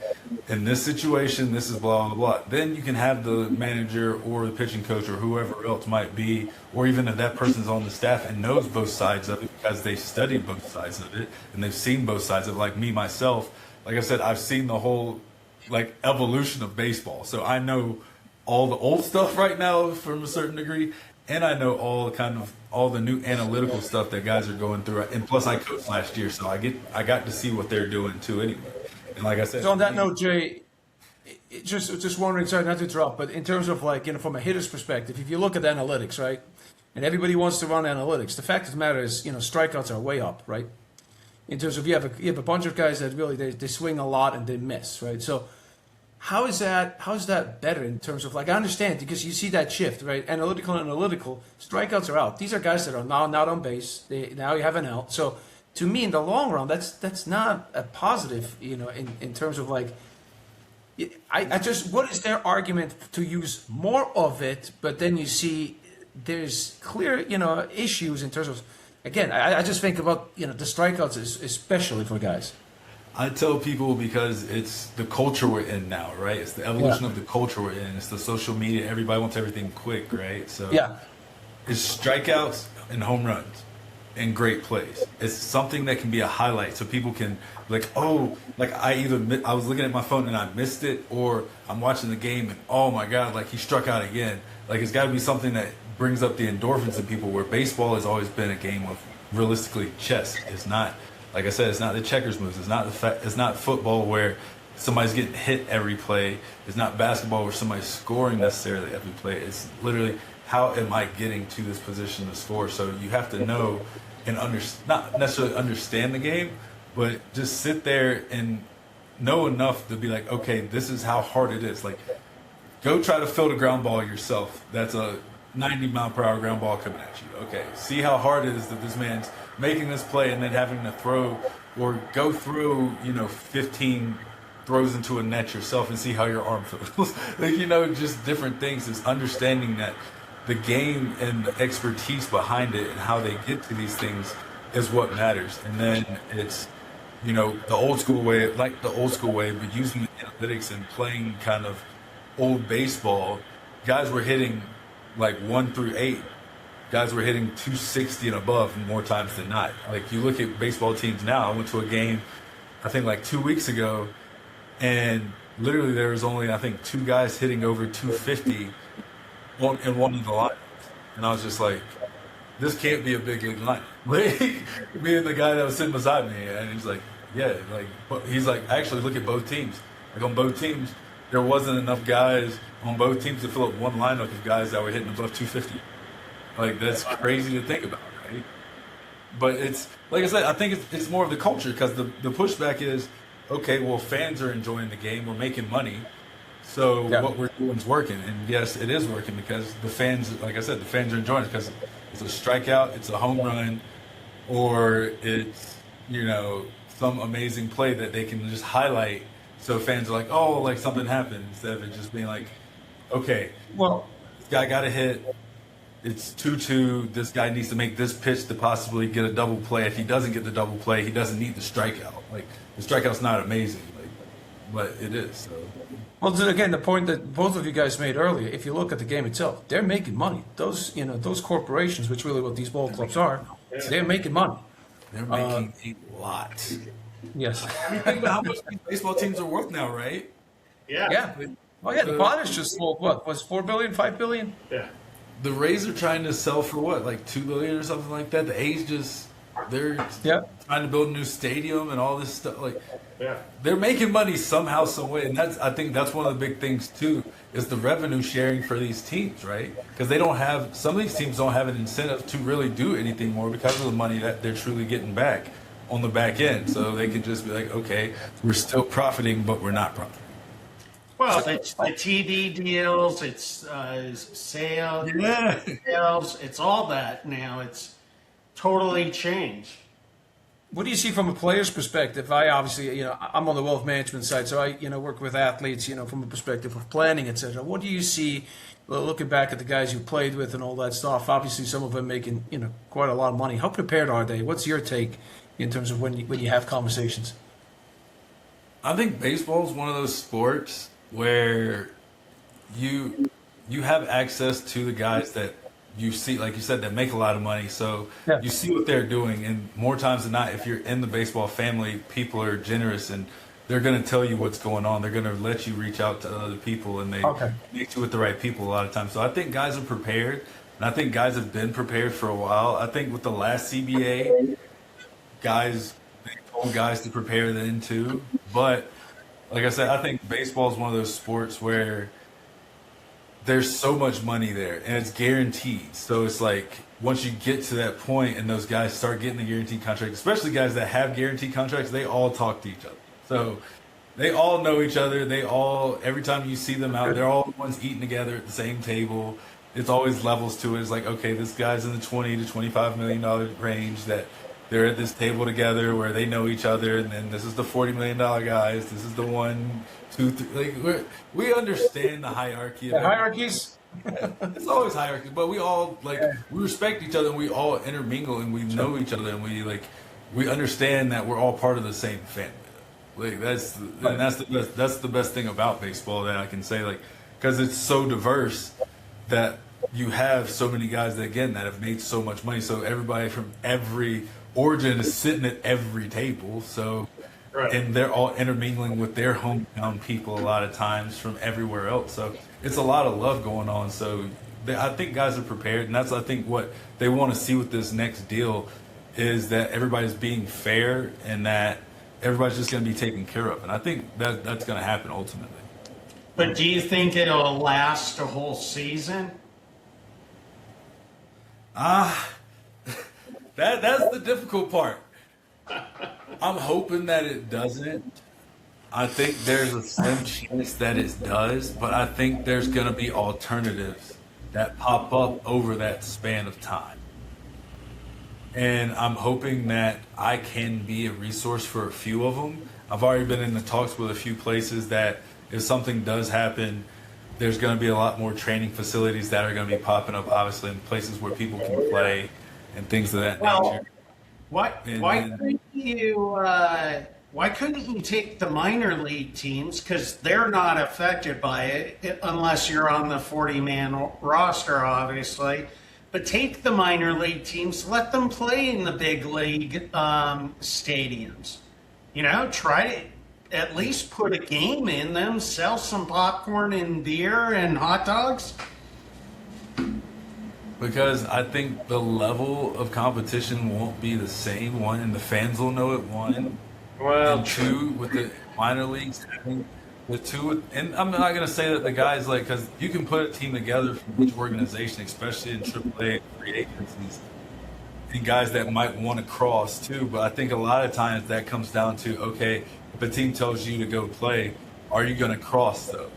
D: in this situation, this is blah, blah, blah. Then you can have the manager or the pitching coach or whoever else might be, or even if that person's on the staff and knows both sides of it because they studied both sides of it and they've seen both sides of it, like me, myself. Like I said, I've seen the whole like evolution of baseball. So I know all the old stuff right now from a certain degree, and I know all the new analytical stuff that guys are going through. And plus, I coached last year, so I got to see what they're doing too. Anyway, and like I said,
B: So on that note, Jay, just wondering, sorry not to interrupt, but in terms of like, from a hitter's perspective, if you look at the analytics, right, and everybody wants to run analytics, the fact of the matter is, strikeouts are way up, right? In terms of you have a bunch of guys that really they swing a lot and they miss, right? So how is that better in terms of, like, I understand because you see that shift, right? Analytical, strikeouts are out. These are guys that are now not on base. Now you have an out. So to me, in the long run, that's not a positive, in terms of like, what is their argument to use more of it? But then you see there's clear, issues in terms of, again, I just think about, the strikeouts especially for guys.
D: I tell people because it's the culture we're in now, right? It's the evolution of the culture we're in. It's the social media. Everybody wants everything quick, right? So it's strikeouts and home runs and great plays. It's something that can be a highlight so people can like, oh, like I was looking at my phone and I missed it, or I'm watching the game and oh my God, like he struck out again. Like it's got to be something that brings up the endorphins in people, where baseball has always been a game of realistically chess. It's not, like I said, it's not the checkers moves. It's not football where somebody's getting hit every play. It's not basketball where somebody's scoring necessarily every play. It's literally, how am I getting to this position to score? So you have to know and not necessarily understand the game, but just sit there and know enough to be like, okay, this is how hard it is. Like, go try to field a ground ball yourself. That's a 90-mile-per-hour ground ball coming at you. Okay, see how hard it is that this man's making this play and then having to throw or go through, 15 throws into a net yourself and see how your arm feels. Like, just different things. Is understanding that the game and the expertise behind it and how they get to these things is what matters. And then it's, the old school way, but using analytics and playing kind of old baseball. Guys were hitting like 1 through 8. Guys were hitting 260 and above more times than not. Like, you look at baseball teams now. I went to a game, I think like 2 weeks ago, and literally there was only, I think, 2 guys hitting over 250 in one of the lineups. And I was just like, this can't be a big league lineup. Like, me and the guy that was sitting beside me, and he's like, yeah, like, but he's like, actually look at both teams. Like, on both teams, there wasn't enough guys on both teams to fill up one lineup of guys that were hitting above 250. Like, that's crazy to think about, right? But it's, like I said, I think it's more of the culture, because the pushback is, okay, well, fans are enjoying the game, we're making money, so what we're doing is working. And yes, it is working, because the fans, like I said, the fans are enjoying it, because it's a strikeout, it's a home run, or it's, some amazing play that they can just highlight, so fans are like, oh, like something happened, instead of it just being like, okay, well, this guy got a hit, it's 2-2, this guy needs to make this pitch to possibly get a double play. If he doesn't get the double play, he doesn't need the strikeout. Like, the strikeout's not amazing, but it is. So.
B: Well, again, the point that both of you guys made earlier, if you look at the game itself, they're making money. Those corporations, which really what these ball clubs are, they're making money.
D: They're making a lot.
B: Yes.
D: I mean, think about how much these baseball teams are worth now, right?
C: Yeah.
B: Oh yeah, the Padres just sold what was $4 billion, $5 billion.
C: Yeah.
D: The Rays are trying to sell for what, like $2 billion or something like that. The A's they're trying to build a new stadium and all this stuff. Like, they're making money somehow, some way, and I think that's one of the big things too, is the revenue sharing for these teams, right? Because some of these teams don't have an incentive to really do anything more because of the money that they're truly getting back on the back end. So they can just be like, okay, we're still profiting, but we're not profiting.
C: Well, it's the TV deals, it's sales, it's all that now. It's totally changed.
B: What do you see from a player's perspective? I obviously, I'm on the wealth management side, so I, work with athletes, from a perspective of planning, etc. What do you see, looking back at the guys you played with and all that stuff? Obviously, some of them making, quite a lot of money. How prepared are they? What's your take in terms of when you have conversations?
D: I think baseball is one of those sports where you have access to the guys that you see, like you said, that make a lot of money. So
B: Yeah.
D: you see what they're doing, and more times than not, if you're in the baseball family, people are generous and they're going to tell you what's going on. They're going to let you reach out to other people, and they connect you with the right people a lot of times. So I think guys are prepared, and I think guys have been prepared for a while. I think with the last CBA, they told guys to prepare then too. But like I said, I think baseball is one of those sports where there's so much money there and it's guaranteed. So it's like once you get to that point and those guys start getting the guaranteed contract, especially guys that have guaranteed contracts, they all talk to each other. So they all know each other. Every time you see them out, they're all the ones eating together at the same table. It's always levels to it. It's like, okay, this guy's in the $20 to $25 million range, that they're at this table together where they know each other. And then this is the $40 million guys. This is the 1, 2, 3. Like we understand the hierarchy.
B: The hierarchies?
D: It's always hierarchy, but we all we respect each other and we all intermingle and we know each other and we understand that we're all part of the same family. Like that's the best thing about baseball that I can say, because it's so diverse that you have so many guys that have made so much money. So everybody from every origin is sitting at every table. So. Right. And they're all intermingling with their hometown people a lot of times from everywhere else. So it's a lot of love going on. So I think guys are prepared. And that's, I think, what they want to see with this next deal is that everybody's being fair and that everybody's just going to be taken care of. And I think that's going to happen ultimately.
C: But do you think it'll last a whole season?
D: That's the difficult part. I'm hoping that it doesn't. I think there's a slim chance that it does, but I think there's going to be alternatives that pop up over that span of time. And I'm hoping that I can be a resource for a few of them. I've already been in the talks with a few places that if something does happen, there's going to be a lot more training facilities that are going to be popping up, obviously, in places where people can play and things of that nature.
C: Why couldn't you take the minor league teams, because they're not affected by it unless you're on the 40-man roster, obviously, but take the minor league teams, let them play in the big league stadiums. Try to at least put a game in them, sell some popcorn and beer and hot dogs.
D: Because I think the level of competition won't be the same, one, and the fans will know it, one.
C: Well,
D: and two, with the minor leagues, and I'm not going to say that the guys, because you can put a team together from each organization, especially in AAA free agencies, and guys that might want to cross too, but I think a lot of times that comes down to, okay, if a team tells you to go play, are you going to cross though?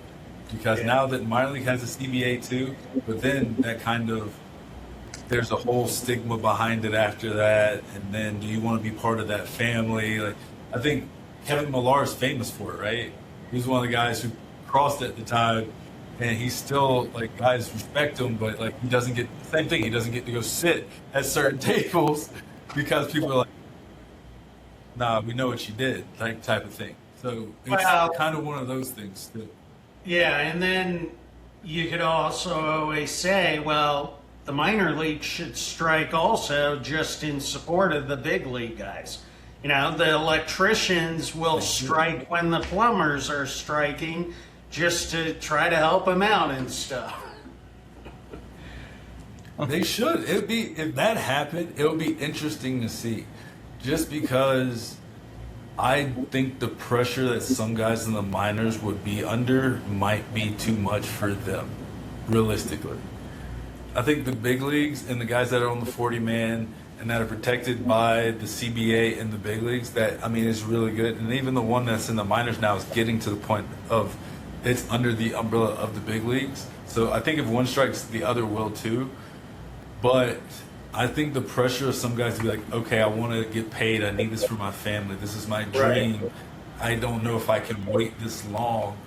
D: Because now that minor league has a CBA too, but then that kind of, there's a whole stigma behind it after that, and then do you want to be part of that family? I think Kevin Millar is famous for it, right? He was one of the guys who crossed at the time, and he's still, guys respect him, but, he doesn't get, same thing, he doesn't get to go sit at certain tables because people are like, nah, we know what you did, type of thing. So it's kind of one of those things, too.
C: Yeah, and then you could also always say, well, the minor league should strike also just in support of the big league guys. The electricians will strike when the plumbers are striking just to try to help them out and stuff.
D: They should. If that happened, it would be interesting to see. Just because I think the pressure that some guys in the minors would be under might be too much for them, realistically. I think the big leagues and the guys that are on the 40-man and that are protected by the CBA in the big leagues, is really good. And even the one that's in the minors now is getting to the point of it's under the umbrella of the big leagues. So I think if one strikes, the other will too. But I think the pressure of some guys to be like, okay, I want to get paid. I need this for my family. This is my dream.
C: Right.
D: I don't know if I can wait this long.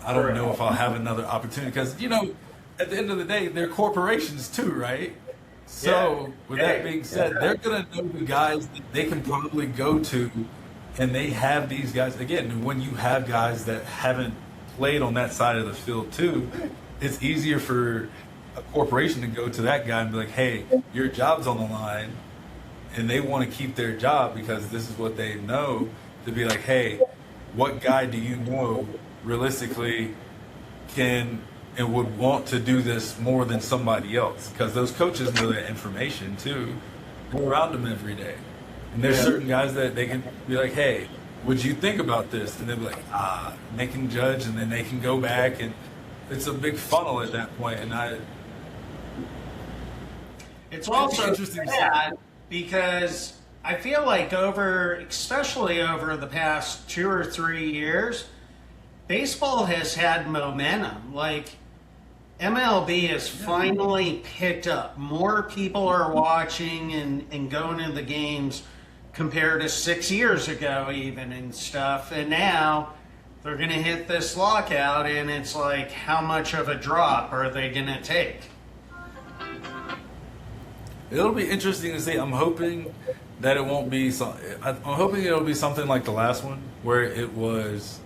D: I don't know if I'll have another opportunity. Because, you know, at the end of the day, they're corporations too, right? So with that being said, they're going to know the guys that they can probably go to. And they have these guys. Again, when you have guys that haven't played on that side of the field too, it's easier for a corporation to go to that guy and be like, hey, your job's on the line, and they want to keep their job because this is what they know, to be like, hey, what guy do you know realistically can and would want to do this more than somebody else? Because those coaches know that information too. They're around them every day. And there's certain guys that they can be like, hey, would you think about this? And they'll be like, and they can judge, and then they can go back, and it's a big funnel at that point. And
C: it's also
D: interesting
C: sad because I feel like especially over the past 2 or 3 years, baseball has had momentum. Like, MLB has finally picked up. More people are watching and going to the games compared to 6 years ago even and stuff. And now they're going to hit this lockout, and it's like, how much of a drop are they going to take?
D: it'll be interesting to see. I'm hoping that it won't be I'm hoping it'll be something like the last one, where it was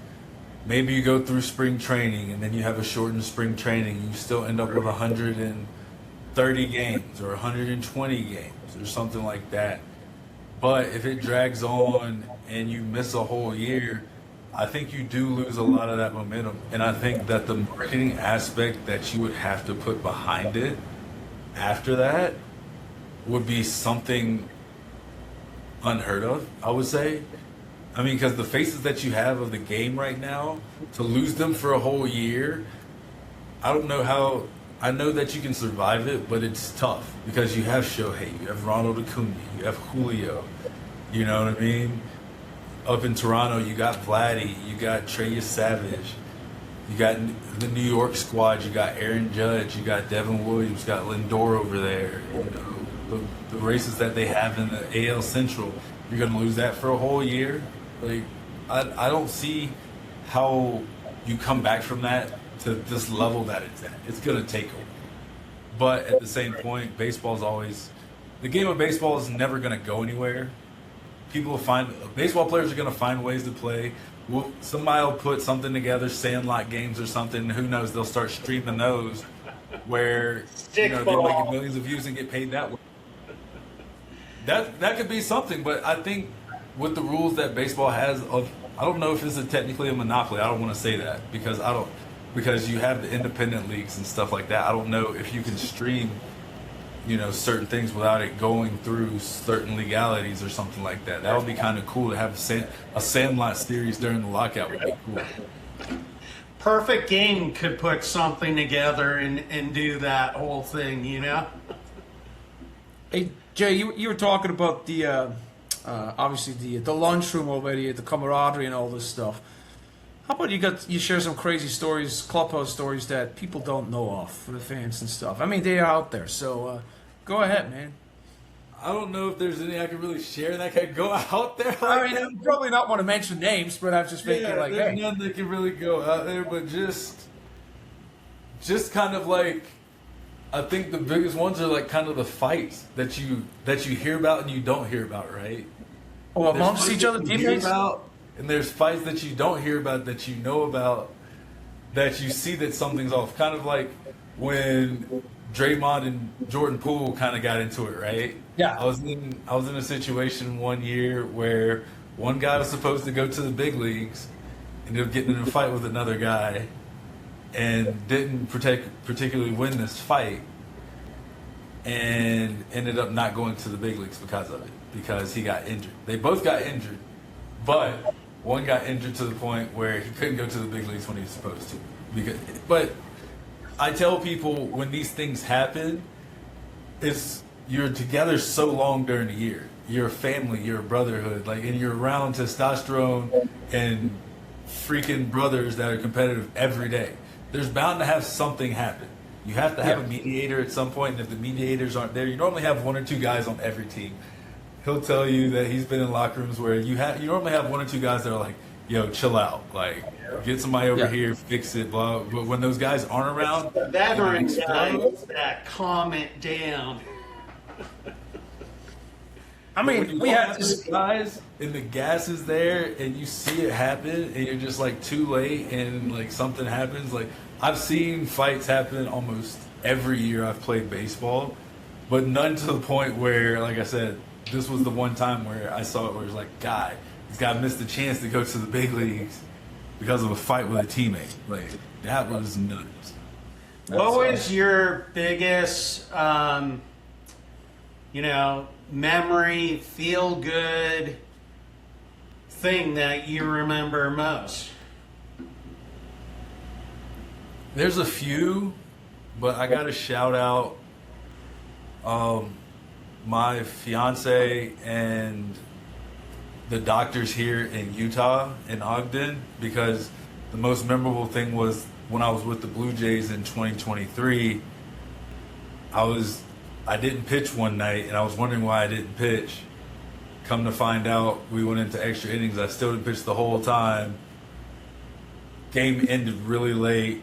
D: maybe you go through spring training and then you have a shortened spring training and you still end up with 130 games or 120 games or something like that. But if it drags on and you miss a whole year, I think you do lose a lot of that momentum. And I think that the marketing aspect that you would have to put behind it after that would be something unheard of, I would say. I mean, because the faces that you have of the game right now, to lose them for a whole year, I don't know how. I know that you can survive it, but it's tough because you have Shohei, you have Ronald Acuna, you have Julio. You know what I mean? Up in Toronto, you got Vladdy, you got Trey Savage, you got the New York squad, you got Aaron Judge, you got Devin Williams, you got Lindor over there. You know, the races that they have in the AL Central, you're going to lose that for a whole year. Like, I don't see how you come back from that to this level that it's at. It's going to take over. But at the same point, the game of baseball is never going to go anywhere. Baseball players are going to find ways to play. Somebody will put something together, Sandlot games or something. Who knows? They'll start streaming those where they'll make millions of views and get paid that way. That could be something, but I think with the rules that baseball has, I don't know if it's technically a monopoly. I don't want to say that because you have the independent leagues and stuff like that. I don't know if you can stream, certain things without it going through certain legalities or something like that. That would be kind of cool to have a Sandlot series during the lockout. Would be cool.
C: Perfect Game could put something together and do that whole thing,
B: Hey, Jay, you were talking about the obviously the lunchroom already, the camaraderie and all this stuff. How about you share some crazy stories, clubhouse stories that people don't know of for the fans and stuff? I mean, they are out there, so go ahead, man.
D: I don't know if there's any I can really share that can go out there.
B: I mean, I probably not want to mention names, but I'm just thinking
D: there's
B: hey.
D: none that can really go out there, but just kind of like, I think the biggest ones are like kind of the fights that you hear about and you don't hear about, right?
B: Oh, amongst each other, teammates?
D: And there's fights that you don't hear about that you know about, that you see that something's off. Kind of like when Draymond and Jordan Poole kind of got into it, right?
B: Yeah.
D: I was in a situation one year where one guy was supposed to go to the big leagues, ended up getting in a fight with another guy, and didn't particularly win this fight, and ended up not going to the big leagues because of it, because he got injured. They both got injured, but one got injured to the point where he couldn't go to the big leagues when he was supposed to. But I tell people, when these things happen, you're together so long during the year. You're a family, you're a brotherhood, and you're around testosterone and freaking brothers that are competitive every day. There's bound to have something happen. You have to have a mediator at some point, and if the mediators aren't there, you normally have 1 or 2 guys on every team. He'll tell you that he's been in locker rooms where you normally have 1 or 2 guys that are like, yo, chill out. Like, get somebody over here, fix it, blah. But when those guys aren't around,
C: veteran guys that calm it down.
B: I mean, we had
D: these guys, and the gas is there, and you see it happen, and you're just like too late, and like something happens. Like, I've seen fights happen almost every year I've played baseball, but none to the point where, like I said, this was the one time where I saw it where it was like, this guy missed the chance to go to the big leagues because of a fight with a teammate. Like, that was nuts.
C: What was your biggest, memory, feel good thing that you remember most?
D: There's a few, but I got to shout out my fiance and the doctors here in Utah, in Ogden, because the most memorable thing was when I was with the Blue Jays in 2023, I didn't pitch one night, and I was wondering why I didn't pitch. Come to find out, we went into extra innings. I still didn't pitch the whole time. Game ended really late.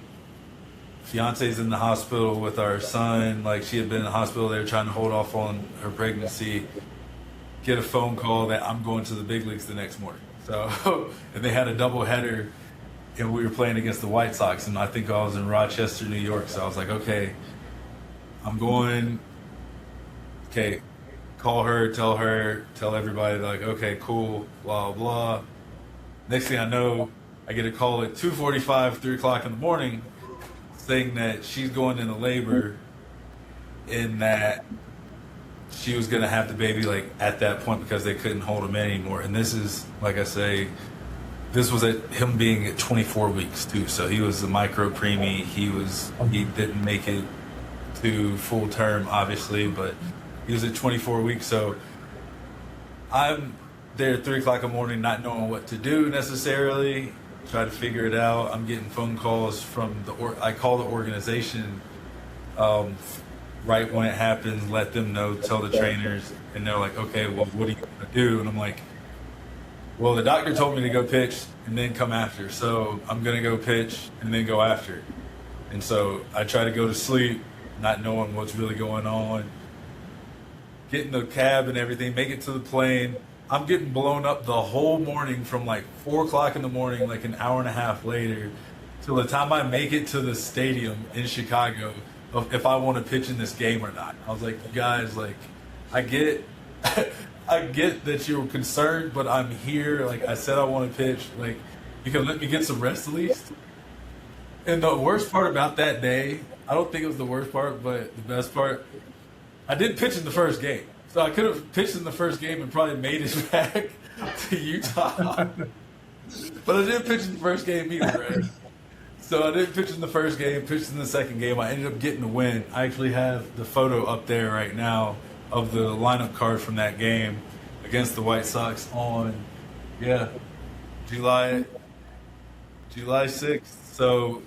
D: Fiance's in the hospital with our son. Like, she had been in the hospital. They were trying to hold off on her pregnancy. Get a phone call that I'm going to the big leagues the next morning. So, and they had a doubleheader, and we were playing against the White Sox, and I think I was in Rochester, New York. So I was like, okay, I'm going. Okay, call her, tell everybody, like, okay, cool, blah, blah. Next thing I know, I get a call at 2:45, 3 o'clock in the morning, saying that she's going into labor and that she was going to have the baby, like, at that point because they couldn't hold him anymore. And this is, like I say, this was at him being at 24 weeks, too. So he was a micro preemie. He didn't make it to full term, obviously, but he was at 24 weeks. So I'm there at 3 o'clock in the morning not knowing what to do necessarily, try to figure it out. I'm getting phone calls from I call the organization right when it happens, let them know, tell the trainers, and they're like, okay, well, what are you going to do? And I'm like, well, the doctor told me to go pitch and then come after, so I'm going to go pitch and then go after. And so I try to go to sleep, not knowing what's really going on, get in the cab and everything, make it to the plane. I'm getting blown up the whole morning from like 4 o'clock in the morning, like an hour and a half later, till the time I make it to the stadium in Chicago, of if I want to pitch in this game or not. I was like, you guys, like, I get that you're concerned, but I'm here. Like, I said I want to pitch. Like, you can let me get some rest at least. And the worst part about that day, I don't think it was the worst part, but the best part, I didn't pitch in the first game. So I could have pitched in the first game and probably made it back to Utah. But I didn't pitch in the first game either, right? So I didn't pitch in the first game, pitched in the second game. I ended up getting the win. I actually have the photo up there right now of the lineup card from that game against the White Sox on, July 6th. So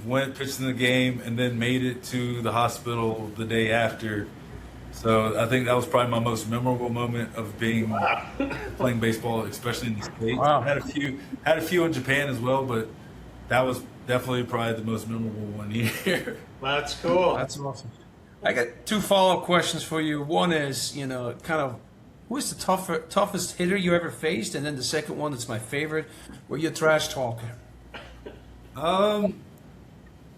D: went, pitched in the game, and then made it to the hospital the day after. So I think that was probably my most memorable moment of playing baseball, especially in the States.
B: Wow.
D: Had a few in Japan as well, but that was definitely probably the most memorable one here.
C: That's cool.
B: That's awesome. I got 2 follow-up questions for you. One is, kind of, who is the toughest hitter you ever faced? And then the second one, that's my favorite, were you a trash talker?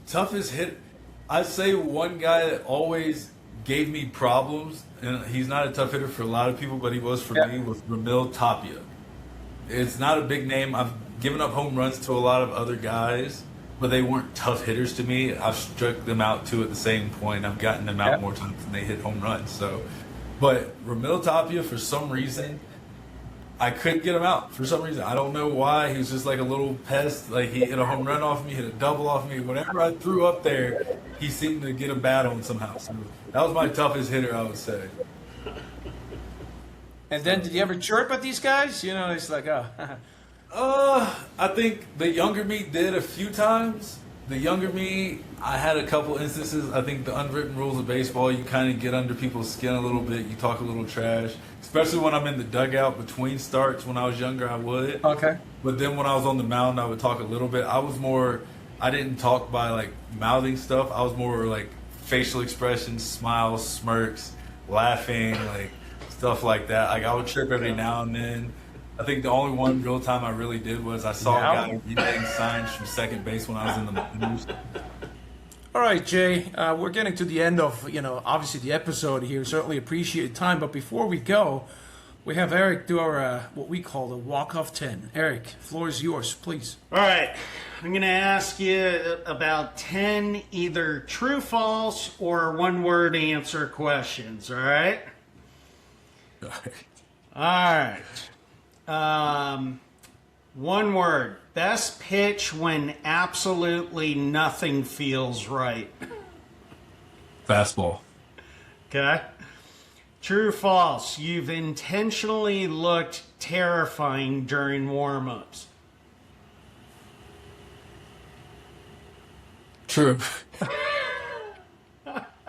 D: Toughest hit, I'd say one guy that always gave me problems, and he's not a tough hitter for a lot of people, but he was for me, was Ramil Tapia. It's not a big name. I've given up home runs to a lot of other guys, but they weren't tough hitters to me. I've struck them out too at the same point. I've gotten them out more times than they hit home runs. So, but Ramil Tapia, for some reason, I couldn't get him out. For some reason, I don't know why. He was just like a little pest. Like, he hit a home run off me, hit a double off me. Whatever I threw up there, he seemed to get a bat on somehow. So that was my toughest hitter, I would say.
B: And then, did you ever chirp at these guys? It's like,
D: I think the younger me did a few times. The younger me, I had a couple instances. I think the unwritten rules of baseball, you kind of get under people's skin a little bit. You talk a little trash, especially when I'm in the dugout between starts. When I was younger, I would.
B: Okay.
D: But then when I was on the mound, I would talk a little bit. I didn't talk by like mouthing stuff. I was more like facial expressions, smiles, smirks, laughing, like stuff like that. Like I would trip every now and then. I think the only one real time I really did was I saw a guy getting signs from second base when I was in the minors.
B: All right, Jay, we're getting to the end of, obviously the episode here. Certainly appreciate the time. But before we go, we have Eric do our, what we call the walk-off 10. Eric, floor is yours, please.
C: All right. I'm going to ask you about 10 either true, false, or one-word answer questions, all right? All right. One word. Best pitch when absolutely nothing feels right.
D: Fastball.
C: Okay. True, false. You've intentionally looked terrifying during warm-ups.
D: True.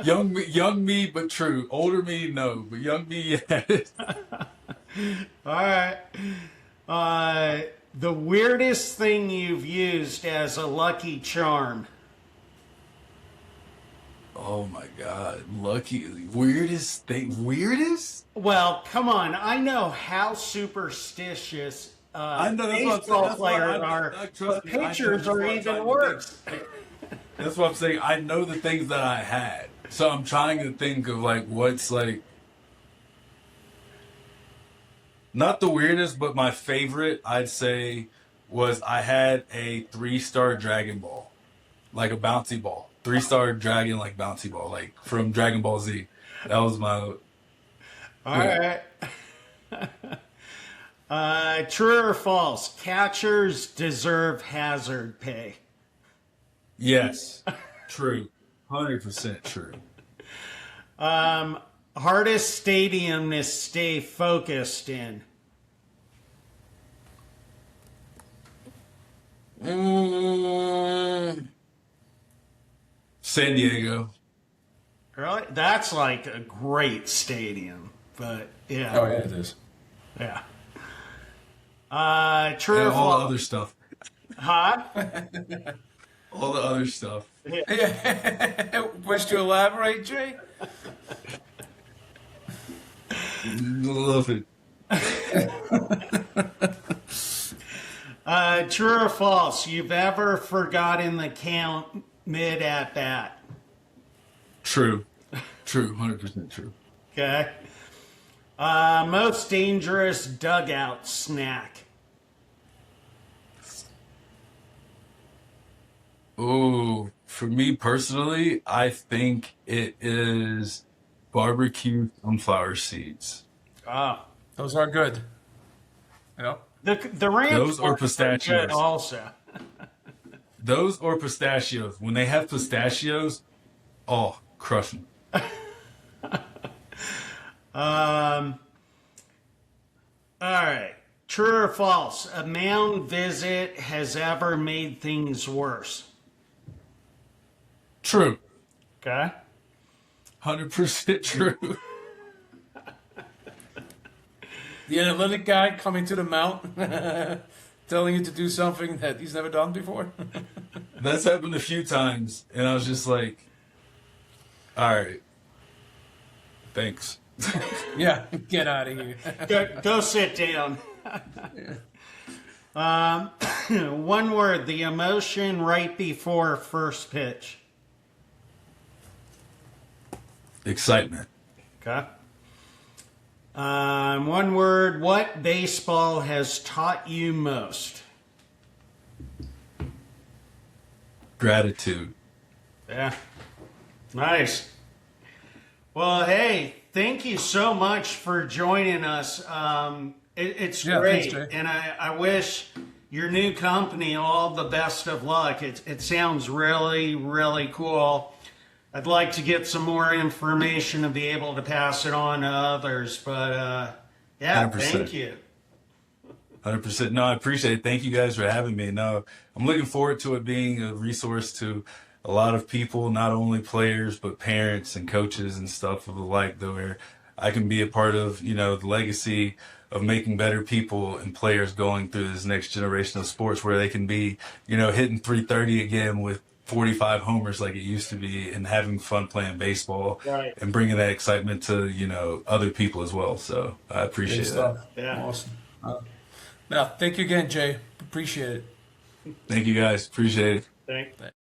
D: young me, but true. Older me, no. But young me, yes.
C: All right. The weirdest thing you've used as a lucky charm.
D: Oh my God. Lucky. Weirdest thing. Weirdest?
C: Well, come on. I know how superstitious
D: I know, that's
C: baseball
D: what I'm saying.
C: players are.
D: Trust
C: The
D: me, I know
C: pitchers are
D: what I'm
C: even
D: trying to
C: worse.
D: That's what I'm saying. I know the things that I had. So I'm trying to think of like what's like not the weirdest, but my favorite I'd say was I had a 3-star Dragon Ball. Like a bouncy ball. 3-star dragon like bouncy ball, like from Dragon Ball Z. That was my
C: All right. True or false? Catchers deserve hazard pay.
D: Yes. True. 100% true.
C: Hardest stadium to stay focused in.
D: San Diego.
C: Really? That's like a great stadium, but yeah.
B: Oh, yeah, it is.
C: Yeah. True
D: And
C: or
D: all the
C: false?
D: other stuff.
C: Huh?
D: All the other stuff.
B: Wish to elaborate, Jay?
D: Love it.
C: True or false? You've ever forgotten the count mid at bat?
D: True. True. 100% true.
C: Okay. Most dangerous dugout snack.
D: Oh, for me personally, I think it is barbecue sunflower seeds.
C: Oh.
B: Those are good. Yep.
C: The ranch
D: Those or
C: ones are
D: pistachios?
C: good also.
D: Those or pistachios. When they have pistachios, oh, crush them.
C: All right. True or false? A mound visit has ever made things worse.
D: True.
C: Okay.
D: 100% true.
B: The analytic guy coming to the mount, telling you to do something that he's never done before.
D: That's happened a few times, and I was just like, all right, thanks.
B: Yeah, get out of here.
C: Go sit down. One word, the emotion right before first pitch.
D: Excitement.
C: Okay. One word, what baseball has taught you most?
D: Gratitude.
C: Yeah. Nice. Well, hey, thank you so much for joining us. It's great.
B: Thanks, Jay.
C: And I wish your new company all the best of luck. It sounds really, really cool. I'd like to get some more information and be able to pass it on to others. But, yeah,
D: 100%.
C: thank you.
D: 100%. No, I appreciate it. Thank you guys for having me. No, I'm looking forward to it being a resource to a lot of people, not only players, but parents and coaches and stuff of the like, though, where I can be a part of, you know, the legacy of making better people and players going through this next generation of sports where they can be, you know, hitting 330 again with 45 homers like it used to be and having fun playing baseball and bringing that excitement to, you know, other people as well. So I appreciate that.
C: Yeah.
B: Awesome. Now, thank you again, Jay. Appreciate it.
D: Thank you guys. Appreciate it.
C: Thank